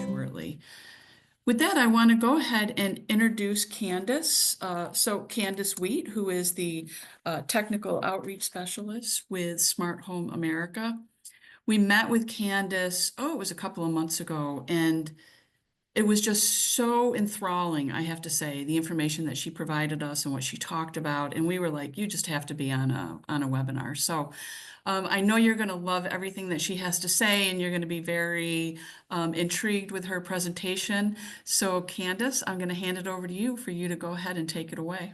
Shortly. With that, I want to go ahead and introduce Candace. So Candace Wheat, who is the technical outreach specialist with Smart Home America. We met with Candace, it was a couple of months ago, and it was just so enthralling, I have to say, the information that she provided us and what she talked about. And we were like, you just have to be on a webinar. So I know you're going to love everything that she has to say, and you're going to be very intrigued with her presentation. So Candace, I'm going to hand it over to you for you to go ahead and take it away.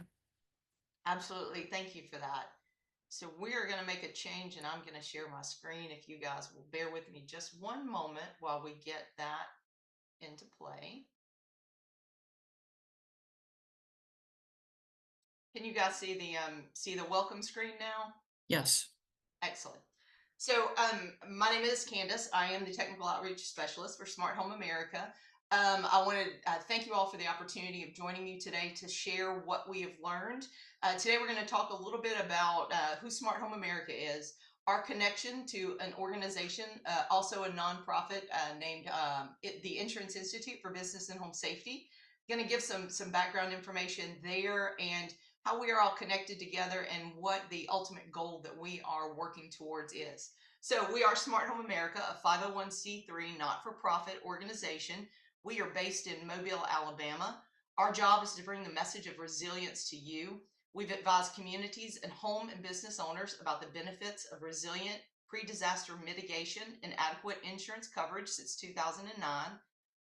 Absolutely. Thank you for that. So we are going to make a change and I'm going to share my screen. If you guys will bear with me just one moment while we get that into play. Can you guys see the welcome screen now? Yes. Excellent. So my name is Candace. I am the technical outreach specialist for Smart Home America. I want to thank you all for the opportunity of joining me today to share what we have learned. Today we're going to talk a little bit about who Smart Home America is, our connection to an organization, also a nonprofit named the Insurance Institute for Business and Home Safety. Going to give some background information there and how we are all connected together and what the ultimate goal that we are working towards is. So we are Smart Home America, a 501c3 not-for-profit organization. We are based in Mobile, Alabama. Our job is to bring the message of resilience to you. We've advised communities and home and business owners about the benefits of resilient pre-disaster mitigation and adequate insurance coverage since 2009.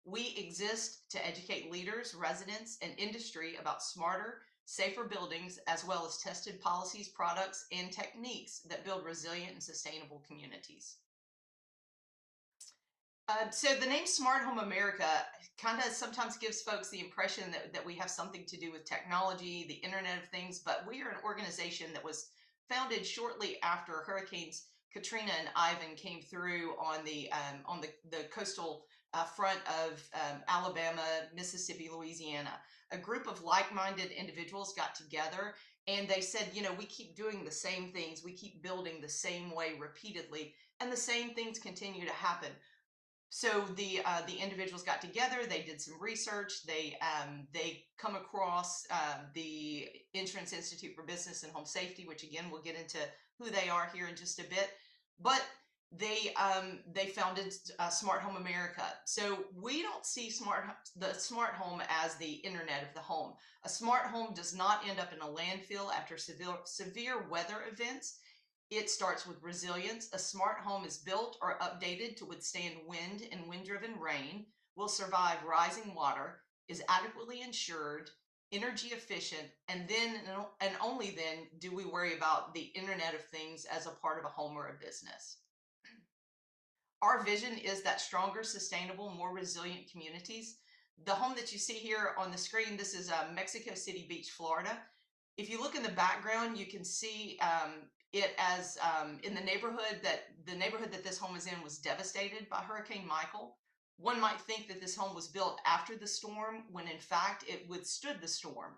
We exist to educate leaders, residents, and industry about smarter, safer buildings, as well as tested policies, products, and techniques that build resilient and sustainable communities. So the name Smart Home America kind of sometimes gives folks the impression that we have something to do with technology, the Internet of Things, but we are an organization that was founded shortly after Hurricanes Katrina and Ivan came through on the coastal front of Alabama, Mississippi, Louisiana. A group of like-minded individuals got together and they said, we keep doing the same things, we keep building the same way repeatedly, and the same things continue to happen. So the individuals got together. They did some research. They come across the Insurance Institute for Business and Home Safety, which again we'll get into who they are here in just a bit. But they founded Smart Home America. So we don't see the smart home as the internet of the home. A smart home does not end up in a landfill after severe weather events. It starts with resilience. A smart home is built or updated to withstand wind and wind-driven rain, will survive rising water, is adequately insured, energy efficient, and then and only then do we worry about the Internet of Things as a part of a home or a business. Our vision is that stronger, sustainable, more resilient communities. The home that you see here on the screen, this is Mexico City Beach, Florida. If you look in the background, you can see it as in the neighborhood that this home is in was devastated by Hurricane Michael. One might think that this home was built after the storm, when in fact it withstood the storm.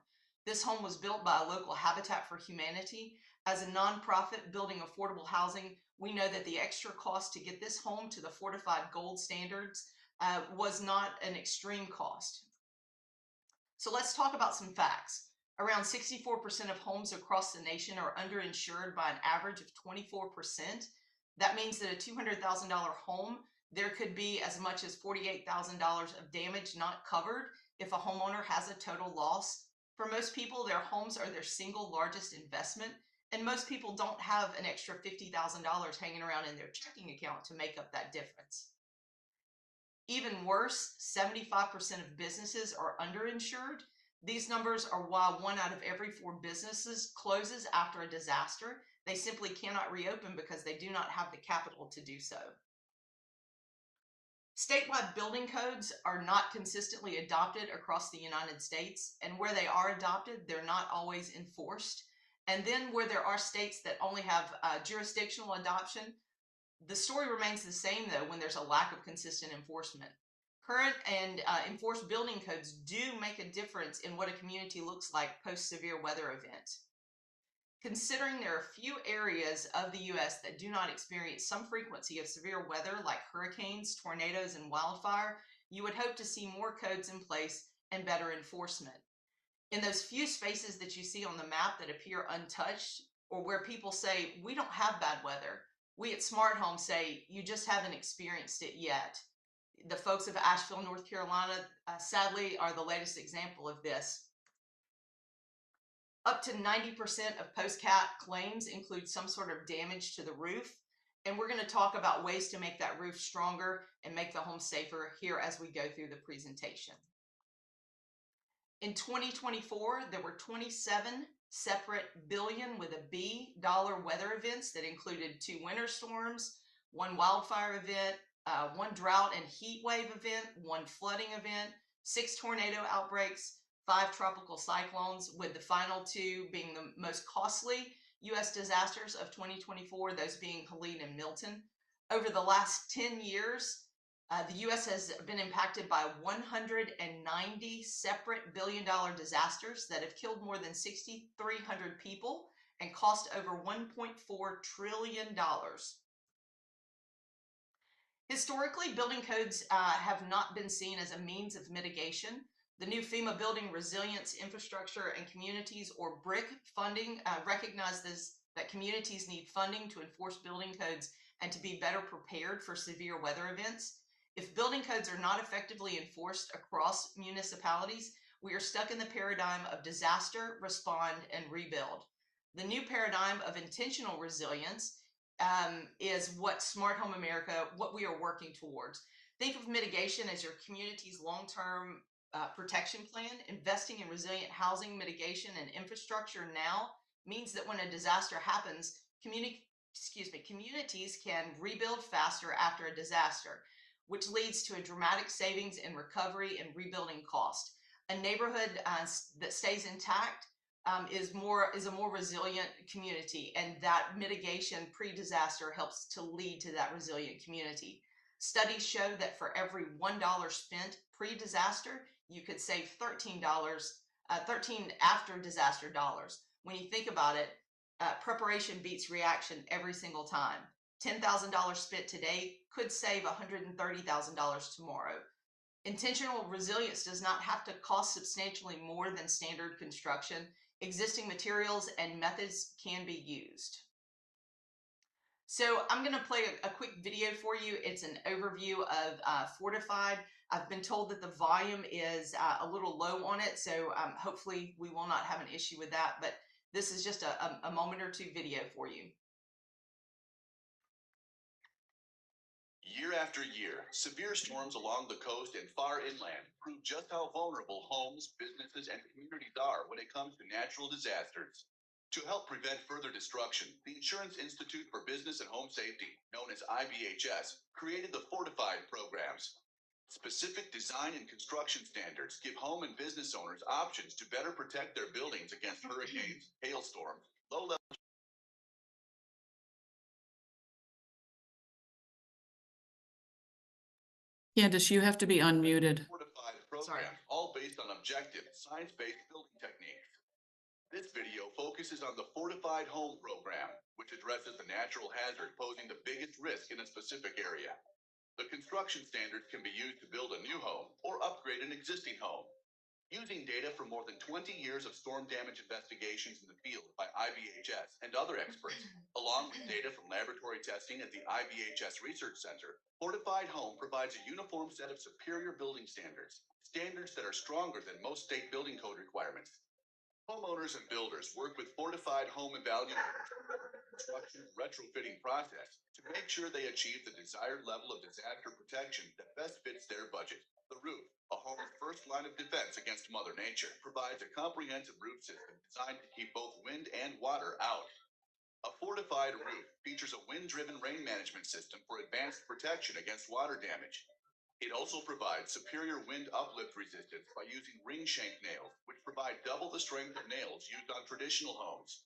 This home was built by a local Habitat for Humanity. As a nonprofit building affordable housing, we know that the extra cost to get this home to the Fortified Gold standards was not an extreme cost. So let's talk about some facts. Around 64% of homes across the nation are underinsured by an average of 24%. That means that a $200,000 home, there could be as much as $48,000 of damage not covered if a homeowner has a total loss. For most people, their homes are their single largest investment, and most people don't have an extra $50,000 hanging around in their checking account to make up that difference. Even worse, 75% of businesses are underinsured. These numbers are why 1 out of every 4 businesses closes after a disaster. They simply cannot reopen because they do not have the capital to do so. Statewide building codes are not consistently adopted across the United States, and where they are adopted, they're not always enforced. And then where there are states that only have jurisdictional adoption, The story remains the same, though, when there's a lack of consistent enforcement. Current and enforced building codes do make a difference in what a community looks like post severe weather event. Considering there are few areas of the US that do not experience some frequency of severe weather like hurricanes, tornadoes, and wildfire, you would hope to see more codes in place and better enforcement. In those few spaces that you see on the map that appear untouched, or where people say, we don't have bad weather, we at Smart Home say, you just haven't experienced it yet. The folks of Asheville, North Carolina, sadly, are the latest example of this. Up to 90% of post-cat claims include some sort of damage to the roof. And we're going to talk about ways to make that roof stronger and make the home safer here as we go through the presentation. In 2024, there were 27 separate billion with a B dollar weather events that included 2 winter storms, 1 wildfire event, 1 drought and heat wave event, 1 flooding event, 6 tornado outbreaks, 5 tropical cyclones, with the final 2 being the most costly U.S. disasters of 2024, those being Helene and Milton. Over the last 10 years, the U.S. has been impacted by 190 separate billion-dollar disasters that have killed more than 6,300 people and cost over $1.4 trillion. Historically, building codes have not been seen as a means of mitigation. The new FEMA Building Resilience Infrastructure and Communities, or BRIC funding, recognizes that communities need funding to enforce building codes and to be better prepared for severe weather events. If building codes are not effectively enforced across municipalities, we are stuck in the paradigm of disaster, respond, and rebuild. The new paradigm of intentional resilience is what Smart Home America, what we are working towards. Think of mitigation as your community's long-term protection plan. Investing in resilient housing, mitigation, and infrastructure now means that when a disaster happens, communities can rebuild faster after a disaster, which leads to a dramatic savings in recovery and rebuilding cost. A neighborhood that stays intact is a more resilient community, and that mitigation pre-disaster helps to lead to that resilient community. Studies show that for every $1 spent pre-disaster, you could save $13 after disaster dollars. When you think about it, preparation beats reaction every single time. $10,000 spent today could save $130,000 tomorrow. Intentional resilience does not have to cost substantially more than standard construction. Existing materials and methods can be used. So I'm going to play a quick video for you. It's an overview of Fortified. I've been told that the volume is a little low on it, so hopefully we will not have an issue with that, but this is just a moment or two video for you. Year after year, severe storms along the coast and far inland prove just how vulnerable homes, businesses, and communities are when it comes to natural disasters. To help prevent further destruction, the Insurance Institute for Business and Home Safety, known as IBHS, created the Fortified programs. Specific design and construction standards give home and business owners options to better protect their buildings against hurricanes, hailstorms, low-level Candace, you have to be unmuted. Fortified programs, all based on objective, science-based building techniques. This video focuses on the Fortified Home program, which addresses the natural hazard posing the biggest risk in a specific area. The construction standards can be used to build a new home or upgrade an existing home. Using data from more than 20 years of storm damage investigations in the field by IBHS and other experts, along with data from laboratory testing at the IBHS Research Center, Fortified Home provides a uniform set of superior building standards, standards that are stronger than most state building code requirements. Homeowners and builders work with Fortified Home evaluators construction and retrofitting process to make sure they achieve the desired level of disaster protection that best fits their budget. The roof, a home's first line of defense against Mother Nature, provides a comprehensive roof system designed to keep both wind and water out. A fortified roof features a wind-driven rain management system for advanced protection against water damage. It also provides superior wind uplift resistance by using ring shank nails, which provide double the strength of nails used on traditional homes.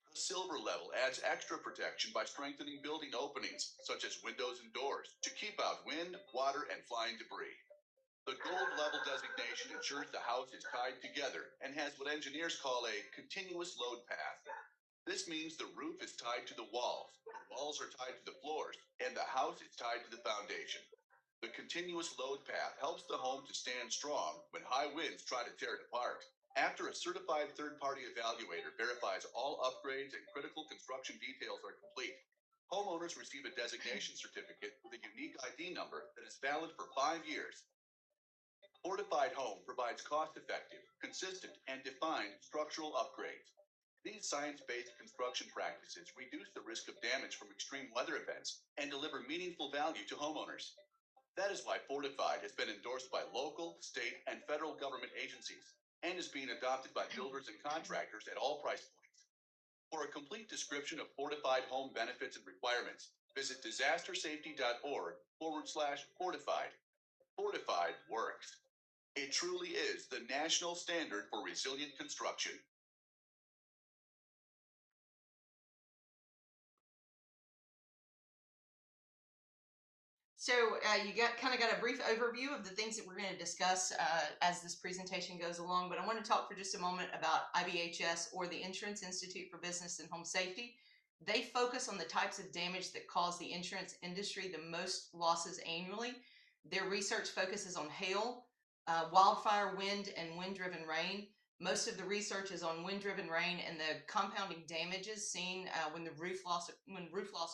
The silver level adds extra protection by strengthening building openings, such as windows and doors, to keep out wind, water, and flying debris. The gold level designation ensures the house is tied together and has what engineers call a continuous load path. This means the roof is tied to the walls are tied to the floors, and the house is tied to the foundation. The continuous load path helps the home to stand strong when high winds try to tear it apart. After a certified third-party evaluator verifies all upgrades and critical construction details are complete, homeowners receive a designation certificate with a unique ID number that is valid for 5 years. Fortified Home provides cost-effective, consistent, and defined structural upgrades. These science-based construction practices reduce the risk of damage from extreme weather events and deliver meaningful value to homeowners. That is why Fortified has been endorsed by local, state, and federal government agencies and is being adopted by builders and contractors at all price points. For a complete description of Fortified Home benefits and requirements, visit disastersafety.org/fortified. Fortified works. It truly is the national standard for resilient construction. So you got a brief overview of the things that we're going to discuss as this presentation goes along, but I want to talk for just a moment about IBHS, or the Insurance Institute for Business and Home Safety. They focus on the types of damage that cause the insurance industry the most losses annually. Their research focuses on hail, wildfire, wind, and wind-driven rain. Most of the research is on wind-driven rain and the compounding damages seen when roof loss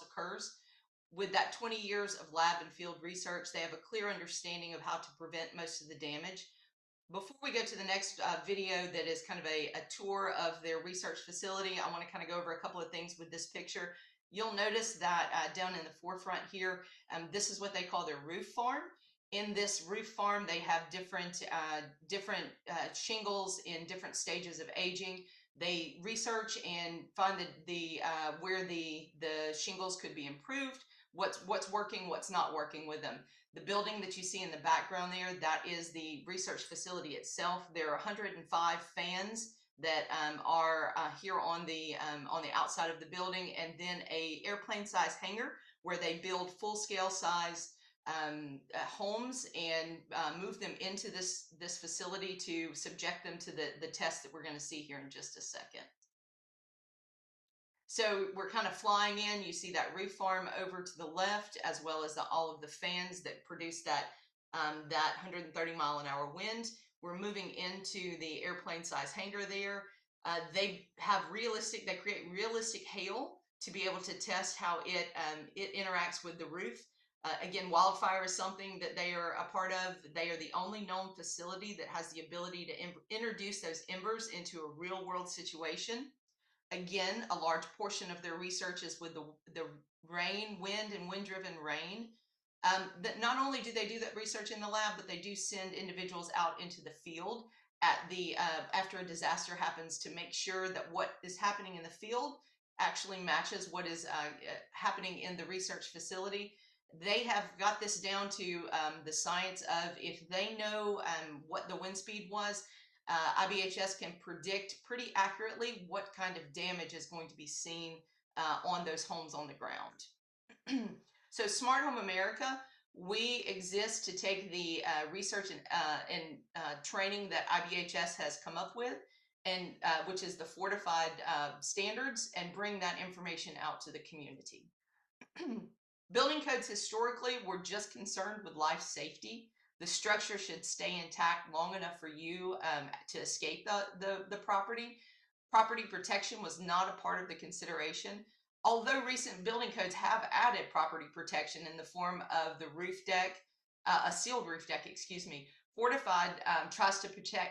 occurs. With that 20 years of lab and field research, they have a clear understanding of how to prevent most of the damage. Before we go to the next video that is kind of a tour of their research facility, I want to kind of go over a couple of things with this picture. You'll notice that down in the forefront here, this is what they call their roof farm. In this roof farm, they have different shingles in different stages of aging. They research and find where the shingles could be improved, what's working, what's not working with them. The building that you see in the background there, that is the research facility itself. There are 105 fans that are here on the outside of the building, and then a airplane size hangar where they build full-scale size homes and move them into this facility to subject them to the test that we're going to see here in just a second. So we're kind of flying in. You see that roof farm over to the left, as well as all of the fans that produce that 130-mile-an-hour wind. We're moving into the airplane size hangar there. They create realistic hail to be able to test how it interacts with the roof. Again, wildfire is something that they are a part of. They are the only known facility that has the ability to introduce those embers into a real-world situation. Again, a large portion of their research is with the rain, wind, and wind-driven rain. That not only do they do that research in the lab, but they do send individuals out into the field after a disaster happens to make sure that what is happening in the field actually matches what is happening in the research facility. They have got this down to the science of, if they know what the wind speed was, IBHS can predict pretty accurately what kind of damage is going to be seen on those homes on the ground. So Smart Home America, we exist to take the research and training that IBHS has come up with, and which is the Fortified standards, and bring that information out to the community. Building codes historically were just concerned with life safety. The structure should stay intact long enough for you to escape the property. Property protection was not a part of the consideration, although recent building codes have added property protection in the form of the roof deck, a sealed roof deck, excuse me. Fortified tries to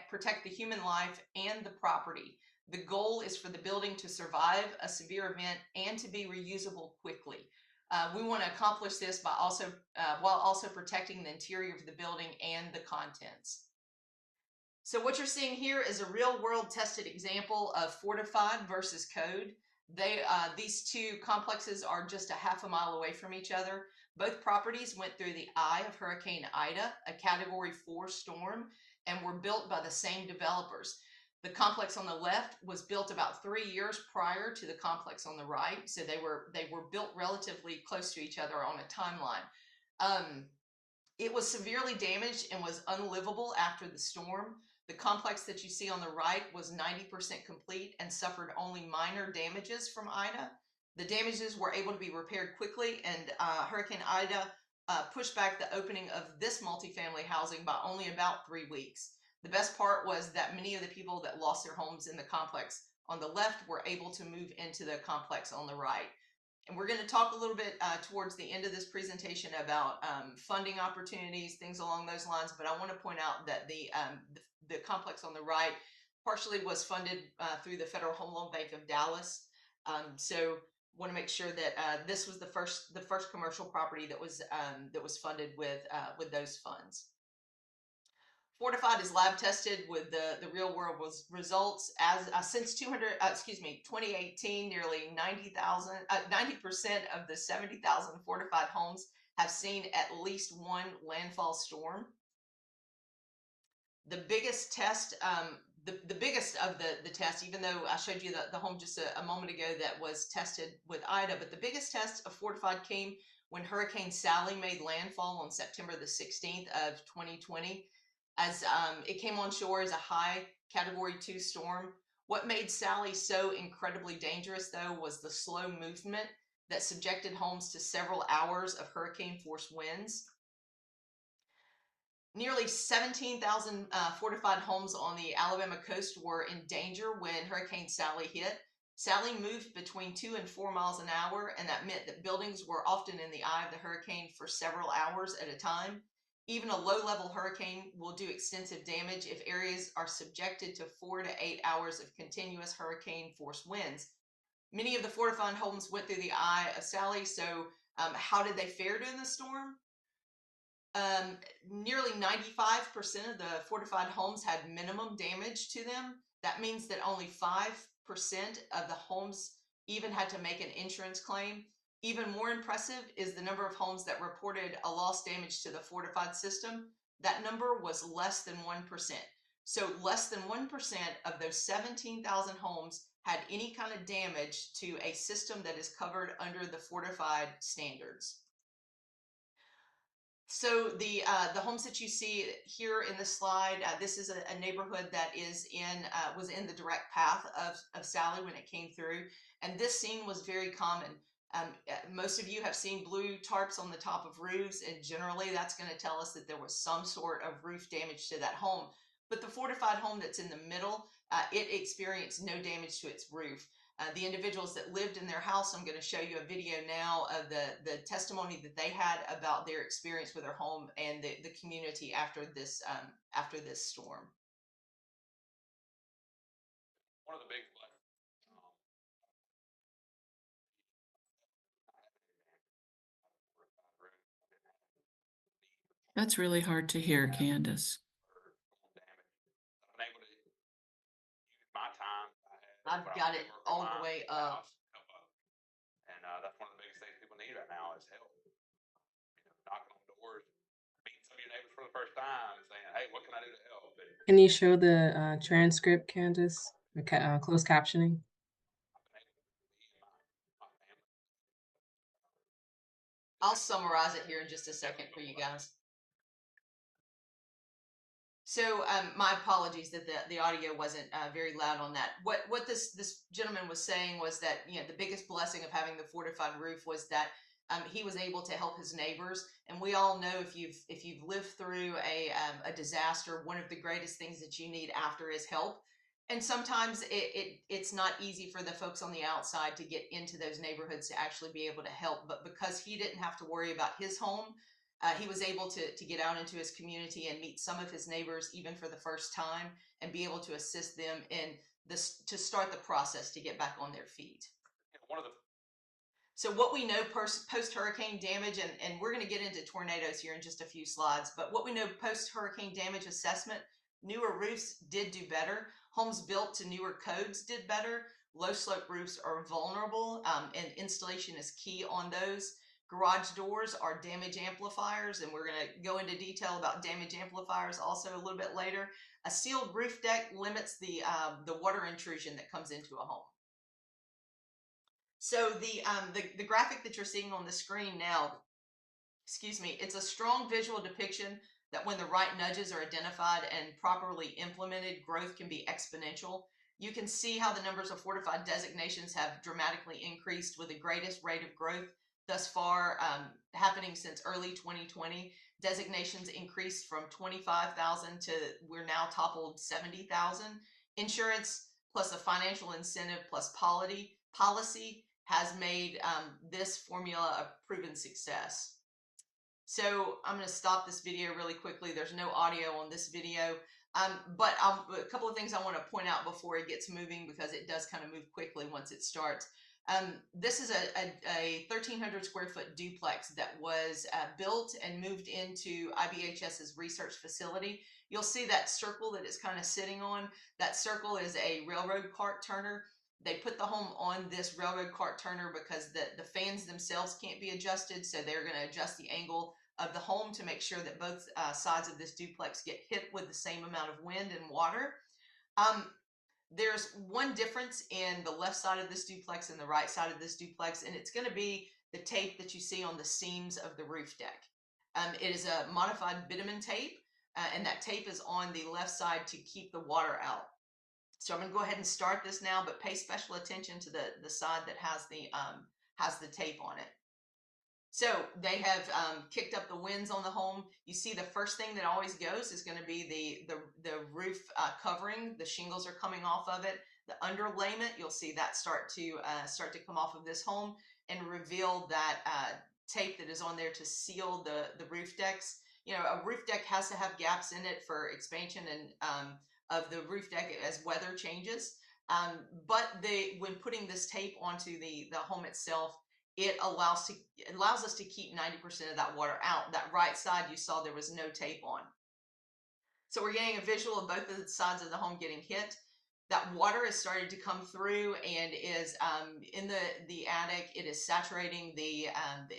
protect the human life and the property. The goal is for the building to survive a severe event and to be reusable quickly. We want to accomplish this by while also protecting the interior of the building and the contents. So what you're seeing here is a real-world tested example of Fortified versus Code. These two complexes are just a half a mile away from each other. Both properties went through the eye of Hurricane Ida, a Category 4 storm, and were built by the same developers. The complex on the left was built about 3 years prior to the complex on the right, so they were built relatively close to each other on a timeline. It was severely damaged and was unlivable after the storm. The complex that you see on the right was 90% complete and suffered only minor damages from Ida. The damages were able to be repaired quickly, and Hurricane Ida pushed back the opening of this multifamily housing by only about 3 weeks. The best part was that many of the people that lost their homes in the complex on the left were able to move into the complex on the right. And we're going to talk a little bit towards the end of this presentation about funding opportunities, things along those lines. But I want to point out that the complex on the right partially was funded through the Federal Home Loan Bank of Dallas. So want to make sure that this was the first commercial property that was funded with those funds. Fortified is lab tested with the real world results. As since 2018, nearly 90% of the 70,000 fortified homes have seen at least one landfall storm. The biggest test, the biggest of the tests, even though I showed you the home just a moment ago that was tested with Ida, but the biggest test of Fortified came when Hurricane Sally made landfall on September the 16th of 2020. As it came on shore as a high Category 2 storm. What made Sally so incredibly dangerous, though, was the slow movement that subjected homes to several hours of hurricane-force winds. Nearly 17,000 fortified homes on the Alabama coast were in danger when Hurricane Sally hit. Sally moved between 2 and 4 miles an hour, and that meant that buildings were often in the eye of the hurricane for several hours at a time. Even a low-level hurricane will do extensive damage if areas are subjected to 4 to 8 hours of continuous hurricane-force winds. Many of the fortified homes went through the eye of Sally, so how did they fare during the storm? Nearly 95% of the fortified homes had minimum damage to them. That means that only 5% of the homes even had to make an insurance claim. Even more impressive is the number of homes that reported a loss damage to the fortified system. That number was less than 1%. So less than 1% of those 17,000 homes had any kind of damage to a system that is covered under the fortified standards. So the homes that you see here in the slide, this is a neighborhood that was in the direct path of Sally when it came through, and this scene was very common. Most of you have seen blue tarps on the top of roofs, and generally that's going to tell us that there was some sort of roof damage to that home. But the fortified home that's in the middle, it experienced no damage to its roof. The individuals that lived in their house, I'm going to show you a video now of the testimony that they had about their experience with their home and the community after this storm. One of the big That's really hard to hear, Candace. I've got it all the way up. And that's one of the biggest things people need right now is help. Knocking on doors, meeting some of your neighbors for the first time, and saying, "Hey, what can I do to help?" And Can you show the transcript, Candace? The closed captioning? I'll summarize it here in just a second for you guys. So my apologies that the audio wasn't very loud on that. What this gentleman was saying was that the biggest blessing of having the fortified roof was that he was able to help his neighbors. And we all know if you've lived through a disaster, one of the greatest things that you need after is help. And sometimes it's not easy for the folks on the outside to get into those neighborhoods to actually be able to help. But because he didn't have to worry about his home, he was able to get out into his community and meet some of his neighbors even for the first time and be able to assist them in this to start the process to get back on their feet. So what we know post-hurricane damage, and we're going to get into tornadoes here in just a few slides, but what we know post-hurricane damage assessment, newer roofs did do better. Homes built to newer codes did better. Low slope roofs are vulnerable, and installation is key on those. Garage doors are damage amplifiers, and we're going to go into detail about damage amplifiers also a little bit later. A sealed roof deck limits the water intrusion that comes into a home. So the graphic that you're seeing on the screen now, excuse me, it's a strong visual depiction that when the right nudges are identified and properly implemented, growth can be exponential. You can see how the numbers of fortified designations have dramatically increased, with the greatest rate of growth thus far happening since early 2020. Designations increased from 25,000 to we're now toppled 70,000. Insurance plus a financial incentive plus policy has made this formula a proven success. So I'm going to stop this video really quickly. There's no audio on this video, but a couple of things I want to point out before it gets moving, because it does kind of move quickly once it starts. This is a 1,300 square foot duplex that was built and moved into IBHS's research facility. You'll see that circle that it's kind of sitting on. That circle is a railroad cart turner. They put the home on this railroad cart turner because the fans themselves can't be adjusted, so they're going to adjust the angle of the home to make sure that both sides of this duplex get hit with the same amount of wind and water. There's one difference in the left side of this duplex and the right side of this duplex, and it's going to be the tape that you see on the seams of the roof deck. It is a modified bitumen tape, and that tape is on the left side to keep the water out. So I'm going to go ahead and start this now, but pay special attention to the side that has the tape on it. So they have kicked up the winds on the home. You see the first thing that always goes is going to be the roof covering. The shingles are coming off of it. The underlayment, you'll see that start to come off of this home and reveal that tape that is on there to seal the roof decks. You know, a roof deck has to have gaps in it for expansion and of the roof deck as weather changes. But when putting this tape onto the home itself, it allows us to keep 90% of that water out. That right side, you saw there was no tape on. So we're getting a visual of both of the sides of the home getting hit. That water is starting to come through and is in the attic. It is saturating the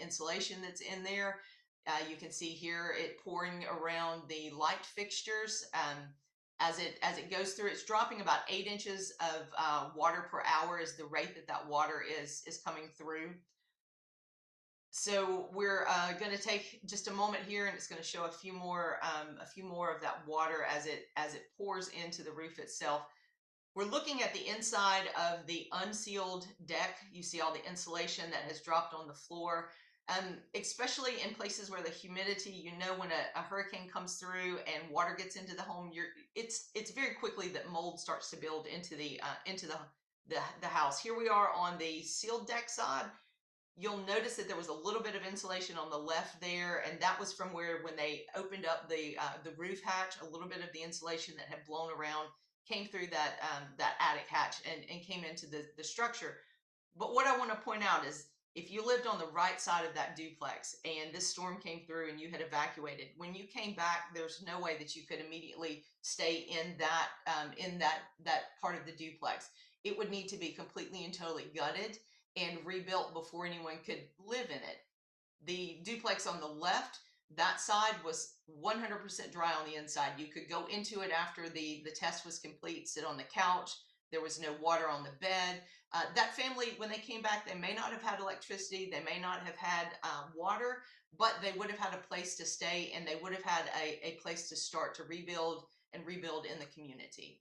insulation that's in there. You can see here it pouring around the light fixtures. As it goes through, it's dropping about 8 inches of water per hour is the rate that water is coming through. So we're going to take just a moment here, and it's going to show a few more of that water as it pours into the roof itself. We're looking at the inside of the unsealed deck. You see all the insulation that has dropped on the floor. Especially in places where the humidity, you know, when a hurricane comes through and water gets into the home, it's very quickly that mold starts to build into the house. Here we are on the sealed deck side. You'll notice that there was a little bit of insulation on the left there, and that was from where, when they opened up the roof hatch, a little bit of the insulation that had blown around came through that attic hatch and came into the structure. But what I want to point out is, if you lived on the right side of that duplex and this storm came through and you had evacuated, when you came back, there's no way that you could immediately stay in that part of the duplex. It would need to be completely and totally gutted and rebuilt before anyone could live in it. The duplex on the left, that side was 100% dry on the inside. You could go into it after the test was complete, sit on the couch. There was no water on the bed. That family, when they came back, they may not have had electricity, they may not have had water, but they would have had a place to stay, and they would have had a place to start to rebuild in the community.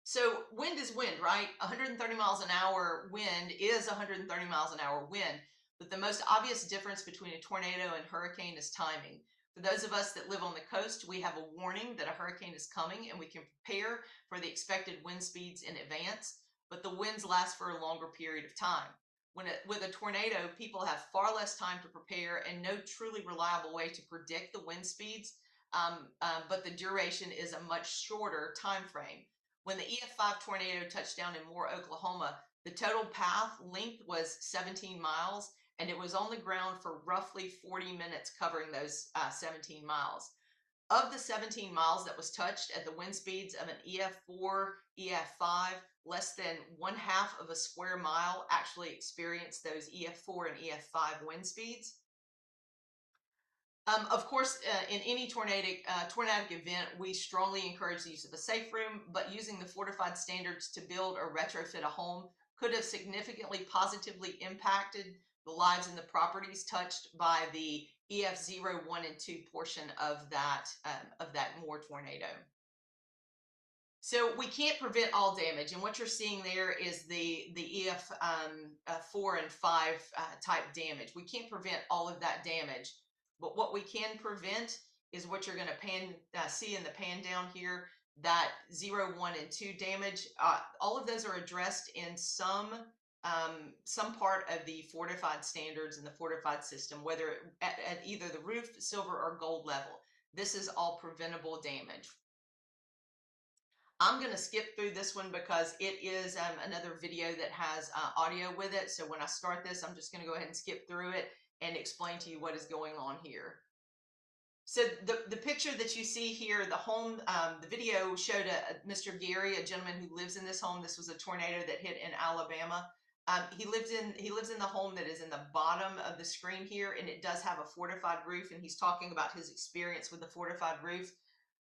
So wind is wind, right? 130 miles an hour wind is 130 miles an hour wind, but the most obvious difference between a tornado and hurricane is timing. For those of us that live on the coast, we have a warning that a hurricane is coming, and we can prepare for the expected wind speeds in advance, but the winds last for a longer period of time. With a tornado, people have far less time to prepare and no truly reliable way to predict the wind speeds, but the duration is a much shorter time frame. When the EF5 tornado touched down in Moore, Oklahoma, the total path length was 17 miles, and it was on the ground for roughly 40 minutes covering those 17 miles. Of the 17 miles that was touched at the wind speeds of an EF4, EF5, less than 1/2 of a square mile actually experience those EF4 and EF5 wind speeds. Of course, in any tornadic event, we strongly encourage the use of a safe room, but using the fortified standards to build or retrofit a home could have significantly positively impacted the lives and the properties touched by the EF0, 1, and 2 portion of that Moore tornado. So we can't prevent all damage, and what you're seeing there is the EF4 and 5 type damage. We can't prevent all of that damage, but what we can prevent is what you're going to see in the pan down here, that 0, 1, and 2 damage. All of those are addressed in some part of the fortified standards and the fortified system, whether at either the roof, silver, or gold level. This is all preventable damage. I'm going to skip through this one because it is another video that has audio with it. So when I start this, I'm just going to go ahead and skip through it and explain to you what is going on here. So the picture that you see here, the home, the video showed Mr. Gary, a gentleman who lives in this home. This was a tornado that hit in Alabama. He lives in the home that is in the bottom of the screen here, and it does have a fortified roof, and he's talking about his experience with the fortified roof.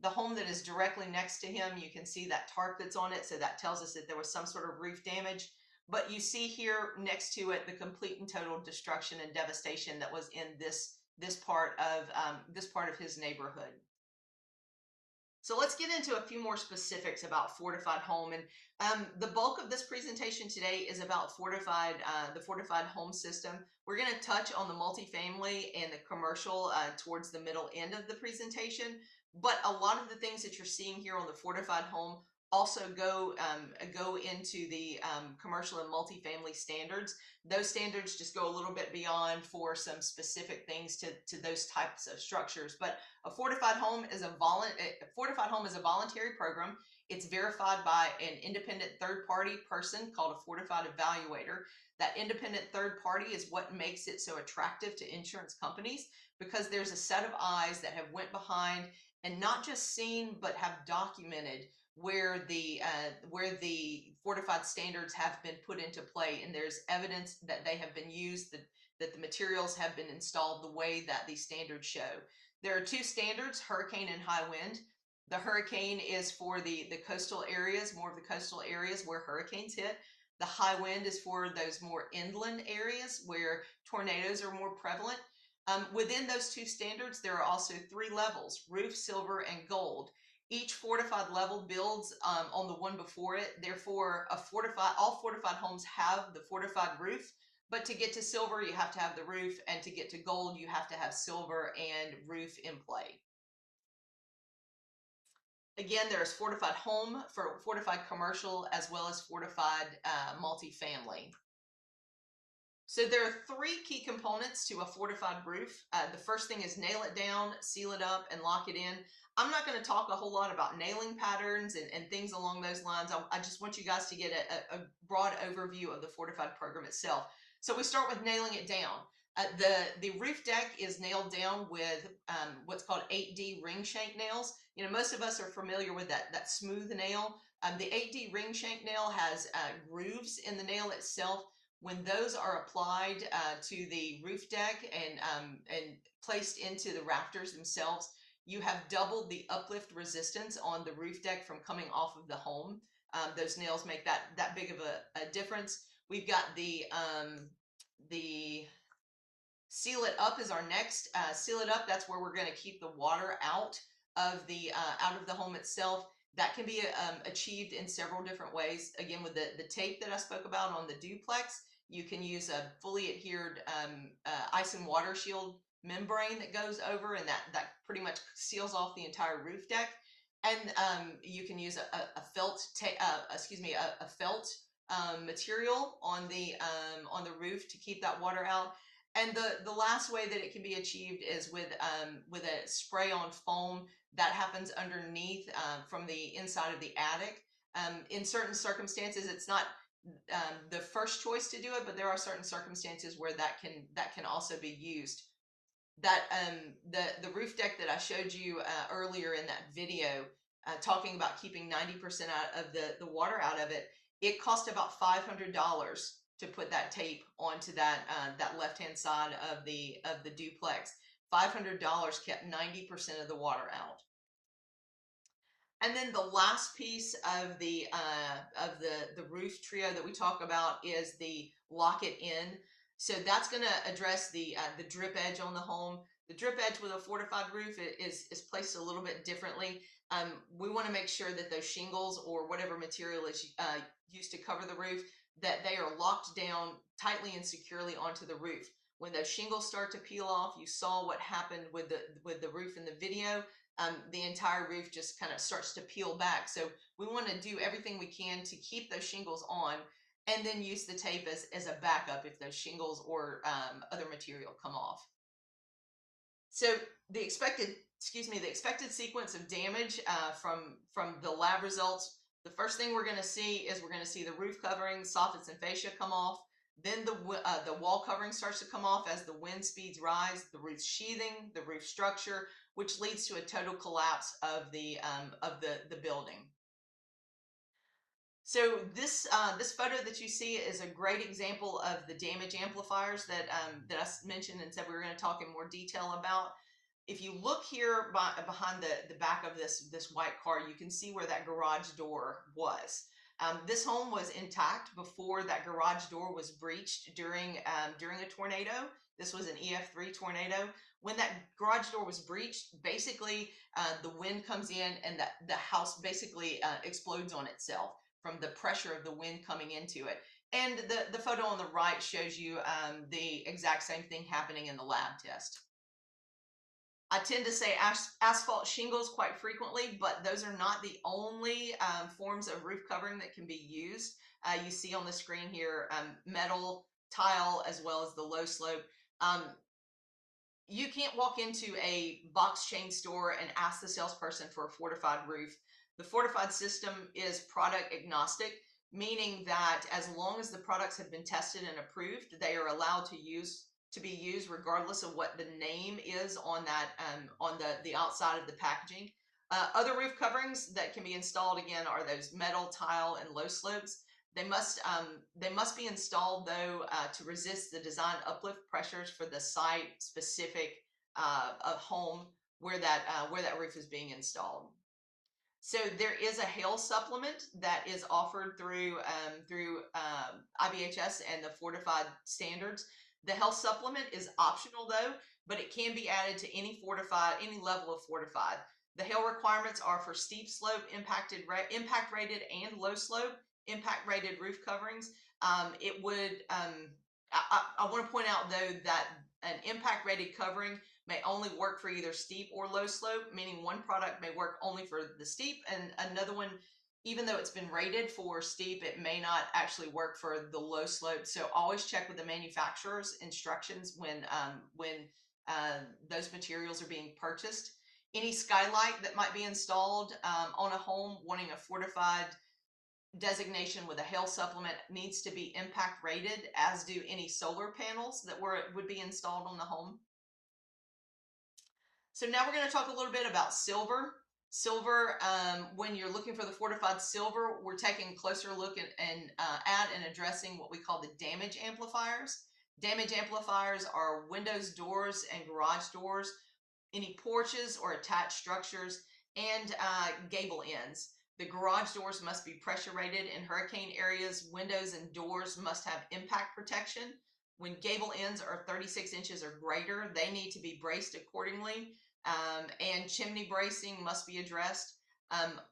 The home that is directly next to him, you can see that tarp that's on it, so that tells us that there was some sort of roof damage. But you see here next to it the complete and total destruction and devastation that was in this part of his neighborhood. So let's get into a few more specifics about Fortified Home, and the bulk of this presentation today is about the Fortified Home system. We're going to touch on the multifamily and the commercial towards the middle end of the presentation. But a lot of the things that you're seeing here on the Fortified Home also go into the commercial and multifamily standards. Those standards just go a little bit beyond for some specific things to those types of structures. But a fortified home is a voluntary program. It's verified by an independent third-party person called a fortified evaluator. That independent third party is what makes it so attractive to insurance companies, because there's a set of eyes that have went behind and not just seen, but have documented where the fortified standards have been put into play, and there's evidence that they have been used, that the materials have been installed the way that these standards show. There are two standards, hurricane and high wind. The hurricane is for the coastal areas, more of the coastal areas where hurricanes hit. The high wind is for those more inland areas where tornadoes are more prevalent. Within those two standards, there are also 3 levels, roof, silver, and gold. Each fortified level builds on the one before it. Therefore, all fortified homes have the fortified roof, but to get to silver, you have to have the roof, and to get to gold, you have to have silver and roof in play. Again, there's fortified home, for fortified commercial, as well as fortified multifamily. So there are 3 key components to a fortified roof. The first thing is nail it down, seal it up, and lock it in. I'm not going to talk a whole lot about nailing patterns and things along those lines. I just want you guys to get a broad overview of the fortified program itself. So we start with nailing it down. The roof deck is nailed down with what's called 8D ring shank nails. You know, most of us are familiar with that smooth nail. The 8D ring shank nail has grooves in the nail itself. When those are applied to the roof deck and placed into the rafters themselves, you have doubled the uplift resistance on the roof deck from coming off of the home. Those nails make that big of a difference. We've got the seal it up is our next. Seal it up, that's where we're going to keep the water out of the home itself. That can be achieved in several different ways. Again, with the tape that I spoke about on the duplex, you can use a fully adhered ice and water shield membrane that goes over, and that pretty much seals off the entire roof deck. And you can use a felt material on the roof to keep that water out. And the last way that it can be achieved is with a spray-on foam that happens underneath from the inside of the attic. In certain circumstances, it's not the first choice to do it, but there are certain circumstances where that can also be used. That the roof deck that I showed you earlier in that video, talking about keeping 90% out of the water out of it, It cost about $500 to put that tape onto that that left-hand side of the duplex. $500 kept 90% of the water out. And then the last piece of the roof trio that we talk about is the lock it in. So that's going to address the drip edge on the home. The drip edge with a fortified roof is placed a little bit differently. We want to make sure that those shingles or whatever material is used to cover the roof, that they are locked down tightly and securely onto the roof. When those shingles start to peel off, you saw what happened with the roof in the video. The entire roof just kind of starts to peel back. So we want to do everything we can to keep those shingles on, and then use the tape as a backup if those shingles or other material come off. So the expected sequence of damage from the lab results. The first thing we're going to see is the roof covering, soffits and fascia come off. Then the wall covering starts to come off as the wind speeds rise, the roof sheathing, the roof structure, which leads to a total collapse of the building. So this photo that you see is a great example of the damage amplifiers that I mentioned and said we were going to talk in more detail about. If you look here behind the back of this white car, you can see where that garage door was. This home was intact before that garage door was breached during a tornado. This was an EF3 tornado. When that garage door was breached, basically the wind comes in and the house basically explodes on itself from the pressure of the wind coming into it. And the photo on the right shows you the exact same thing happening in the lab test. I tend to say asphalt shingles quite frequently, but those are not the only forms of roof covering that can be used. You see on the screen here metal, tile, as well as the low slope. You can't walk into a box chain store and ask the salesperson for a fortified roof. The fortified system is product agnostic, meaning that as long as the products have been tested and approved, they are allowed to be used regardless of what the name is on that on the outside of the packaging. Other roof coverings that can be installed again are those metal, tile, and low slopes. They must be installed though to resist the design uplift pressures for the site specific home where that roof is being installed. So there is a hail supplement that is offered through IBHS and the fortified standards. The health supplement is optional though, but it can be added to any level of fortified. The hail requirements are for steep slope, impact rated, and low slope impact rated roof coverings. I want to point out though that an impact rated covering may only work for either steep or low slope, meaning one product may work only for the steep, and another one, even though it's been rated for steep, it may not actually work for the low slope. So always check with the manufacturer's instructions when those materials are being purchased. Any skylight that might be installed on a home wanting a fortified designation with a hail supplement needs to be impact rated, as do any solar panels that would be installed on the home. So now we're going to talk a little bit about silver. Silver, when you're looking for the fortified silver, we're taking a closer look at and addressing what we call the damage amplifiers. Damage amplifiers are windows, doors, and garage doors, any porches or attached structures, and gable ends. The garage doors must be pressure rated in hurricane areas. Windows and doors must have impact protection. When gable ends are 36 inches or greater, they need to be braced accordingly. And chimney bracing must be addressed.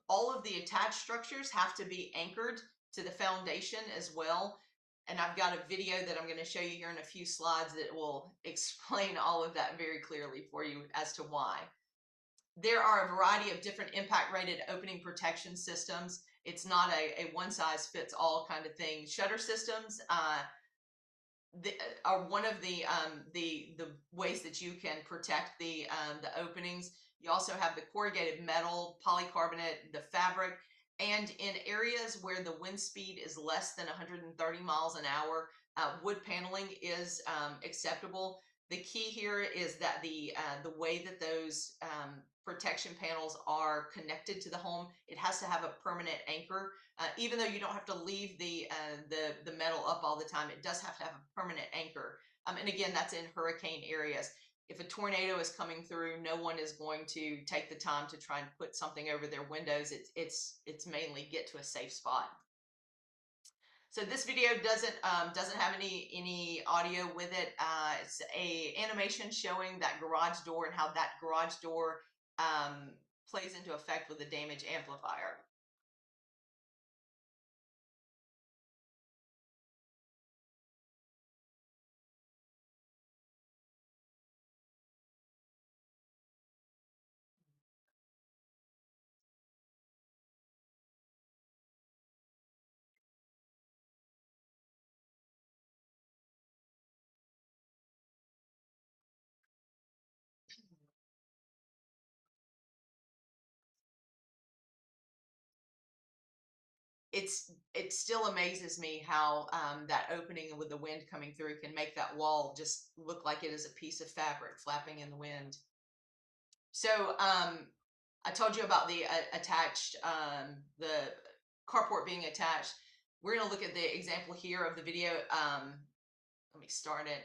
All of the attached structures have to be anchored to the foundation as well. And I've got a video that I'm going to show you here in a few slides that will explain all of that very clearly for you as to why. There are a variety of different impact rated opening protection systems. It's not a one size fits all kind of thing. Shutter systems are one of the ways that you can protect the openings. You also have the corrugated metal, polycarbonate, the fabric, and in areas where the wind speed is less than 130 miles an hour, wood paneling is acceptable. The key here is that the way that those protection panels are connected to the home, it has to have a permanent anchor. Even though you don't have to leave the metal up all the time, it does have to have a permanent anchor. And again, that's in hurricane areas. If a tornado is coming through, no one is going to take the time to try and put something over their windows. It's mainly get to a safe spot. So this video doesn't have any audio with it. It's a animation showing that garage door and how that garage door plays into effect with the damage amplifier. It still amazes me how that opening with the wind coming through can make that wall just look like it is a piece of fabric flapping in the wind. So I told you about the attached, the carport being attached. We're going to look at the example here of the video. Let me start it.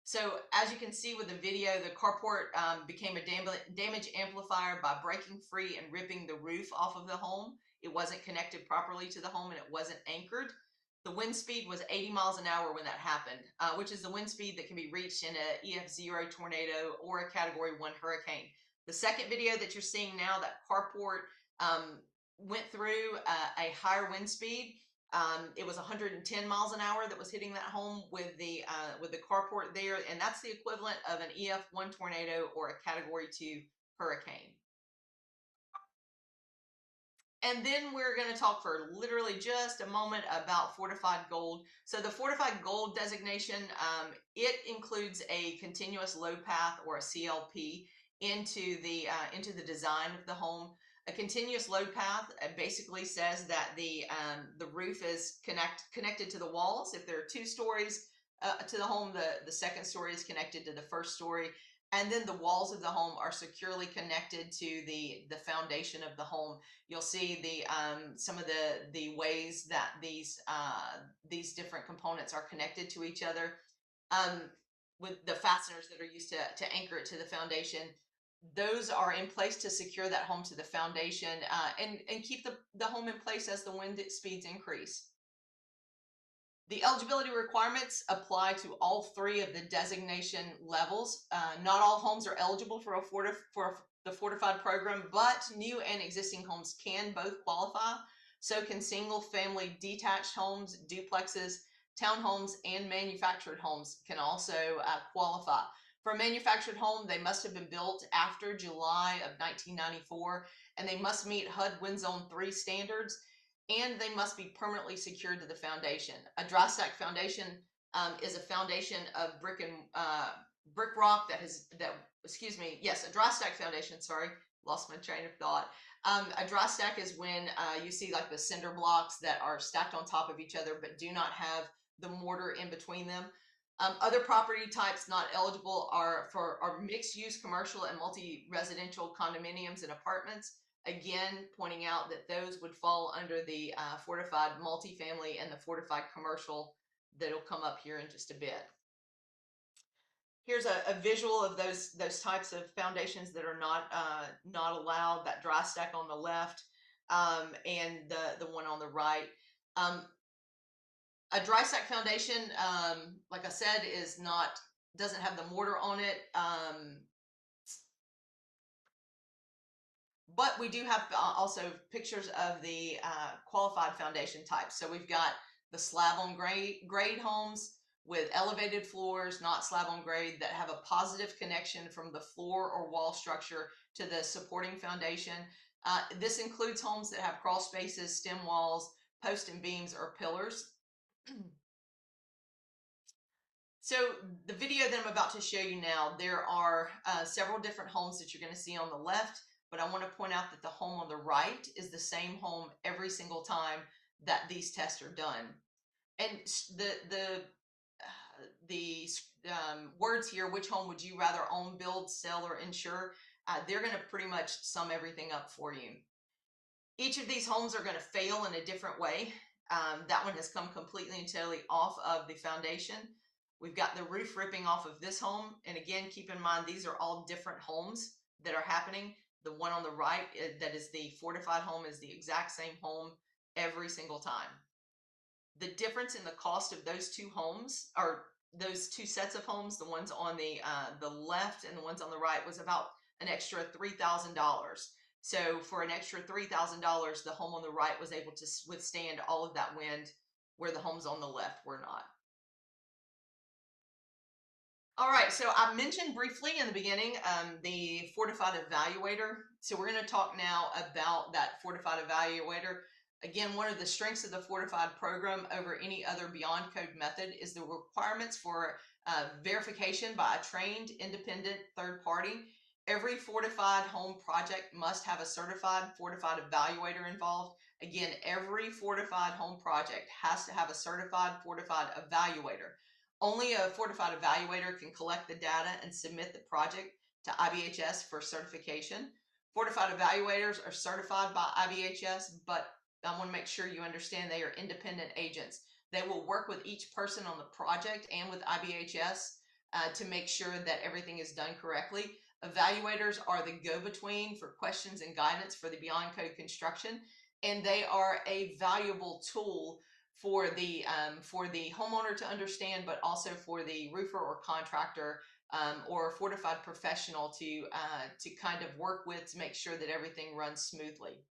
So as you can see with the video, the carport became a damage amplifier by breaking free and ripping the roof off of the home. It wasn't connected properly to the home and it wasn't anchored. The wind speed was 80 miles an hour when that happened, which is the wind speed that can be reached in a EF0 tornado or a Category 1 hurricane. The second video that you're seeing now, that carport went through a higher wind speed. It was 110 miles an hour that was hitting that home with the carport there, and that's the equivalent of an EF1 tornado or a Category 2 hurricane. And then we're going to talk for literally just a moment about fortified gold. So the fortified gold designation, it includes a continuous load path or a CLP into the design of the home. A continuous load path basically says that the roof is connected to the walls. If there are 2 stories to the home, the second story is connected to the first story. And then the walls of the home are securely connected to the foundation of the home. You'll see some of the ways that these different components are connected to each other, with the fasteners that are used to anchor it to the foundation. Those are in place to secure that home to the foundation and keep the home in place as the wind speeds increase. The eligibility requirements apply to all 3 of the designation levels. Not all homes are eligible for the fortified program, but new and existing homes can both qualify. So can single-family detached homes, duplexes, townhomes, and manufactured homes can also qualify. For a manufactured home, they must have been built after July of 1994, and they must meet HUD Wind Zone 3 standards, and they must be permanently secured to the foundation. A dry stack foundation is a foundation of brick rock a dry stack foundation, sorry, lost my train of thought. A dry stack is when you see like the cinder blocks that are stacked on top of each other but do not have the mortar in between them. Other property types not eligible are mixed use commercial and multi-residential condominiums and apartments. Again, pointing out that those would fall under the fortified multifamily and the fortified commercial that'll come up here in just a bit. Here's a visual of those types of foundations that are not allowed. That dry stack on the left and the one on the right. A dry stack foundation, like I said, doesn't have the mortar on it. But we do have also pictures of the qualified foundation types. So we've got the slab on grade homes with elevated floors, not slab on grade, that have a positive connection from the floor or wall structure to the supporting foundation. This includes homes that have crawl spaces, stem walls, posts and beams, or pillars. So the video that I'm about to show you now, there are several different homes that you're going to see on the left. But I want to point out that the home on the right is the same home every single time that these tests are done. And words here, which home would you rather own, build, sell, or insure, they're going to pretty much sum everything up for you. Each of these homes are going to fail in a different way. That one has come completely and totally off of the foundation. We've got the roof ripping off of this home. And again, keep in mind, these are all different homes that are happening. The one on the right, that is the fortified home, is the exact same home every single time. The difference in the cost of those two homes, or those two sets of homes, the ones on the left and the ones on the right, was about an extra $3,000. So for an extra $3,000, the home on the right was able to withstand all of that wind, where the homes on the left were not. All right, so I mentioned briefly in the beginning the Fortified Evaluator. So we're going to talk now about that Fortified Evaluator. Again, one of the strengths of the Fortified program over any other Beyond Code method is the requirements for verification by a trained, independent third party. Every Fortified Home project must have a certified Fortified Evaluator involved. Again, every Fortified Home project has to have a certified Fortified Evaluator. Only a Fortified Evaluator can collect the data and submit the project to IBHS for certification. Fortified Evaluators are certified by IBHS, but I want to make sure you understand they are independent agents. They will work with each person on the project and with IBHS to make sure that everything is done correctly. Evaluators are the go-between for questions and guidance for the Beyond Code construction, and they are a valuable tool for the homeowner to understand, but also for the roofer or contractor or fortified professional to kind of work with to make sure that everything runs smoothly.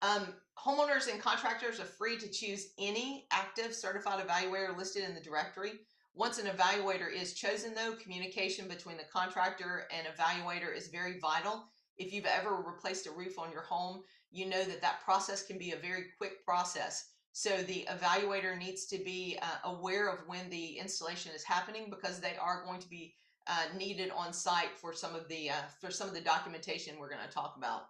Homeowners and contractors are free to choose any active certified evaluator listed in the directory. Once an evaluator is chosen, though, communication between the contractor and evaluator is very vital. If you've ever replaced a roof on your home, you know that that process can be a very quick process. So the evaluator needs to be aware of when the installation is happening, because they are going to be needed on site for some of the documentation we're going to talk about.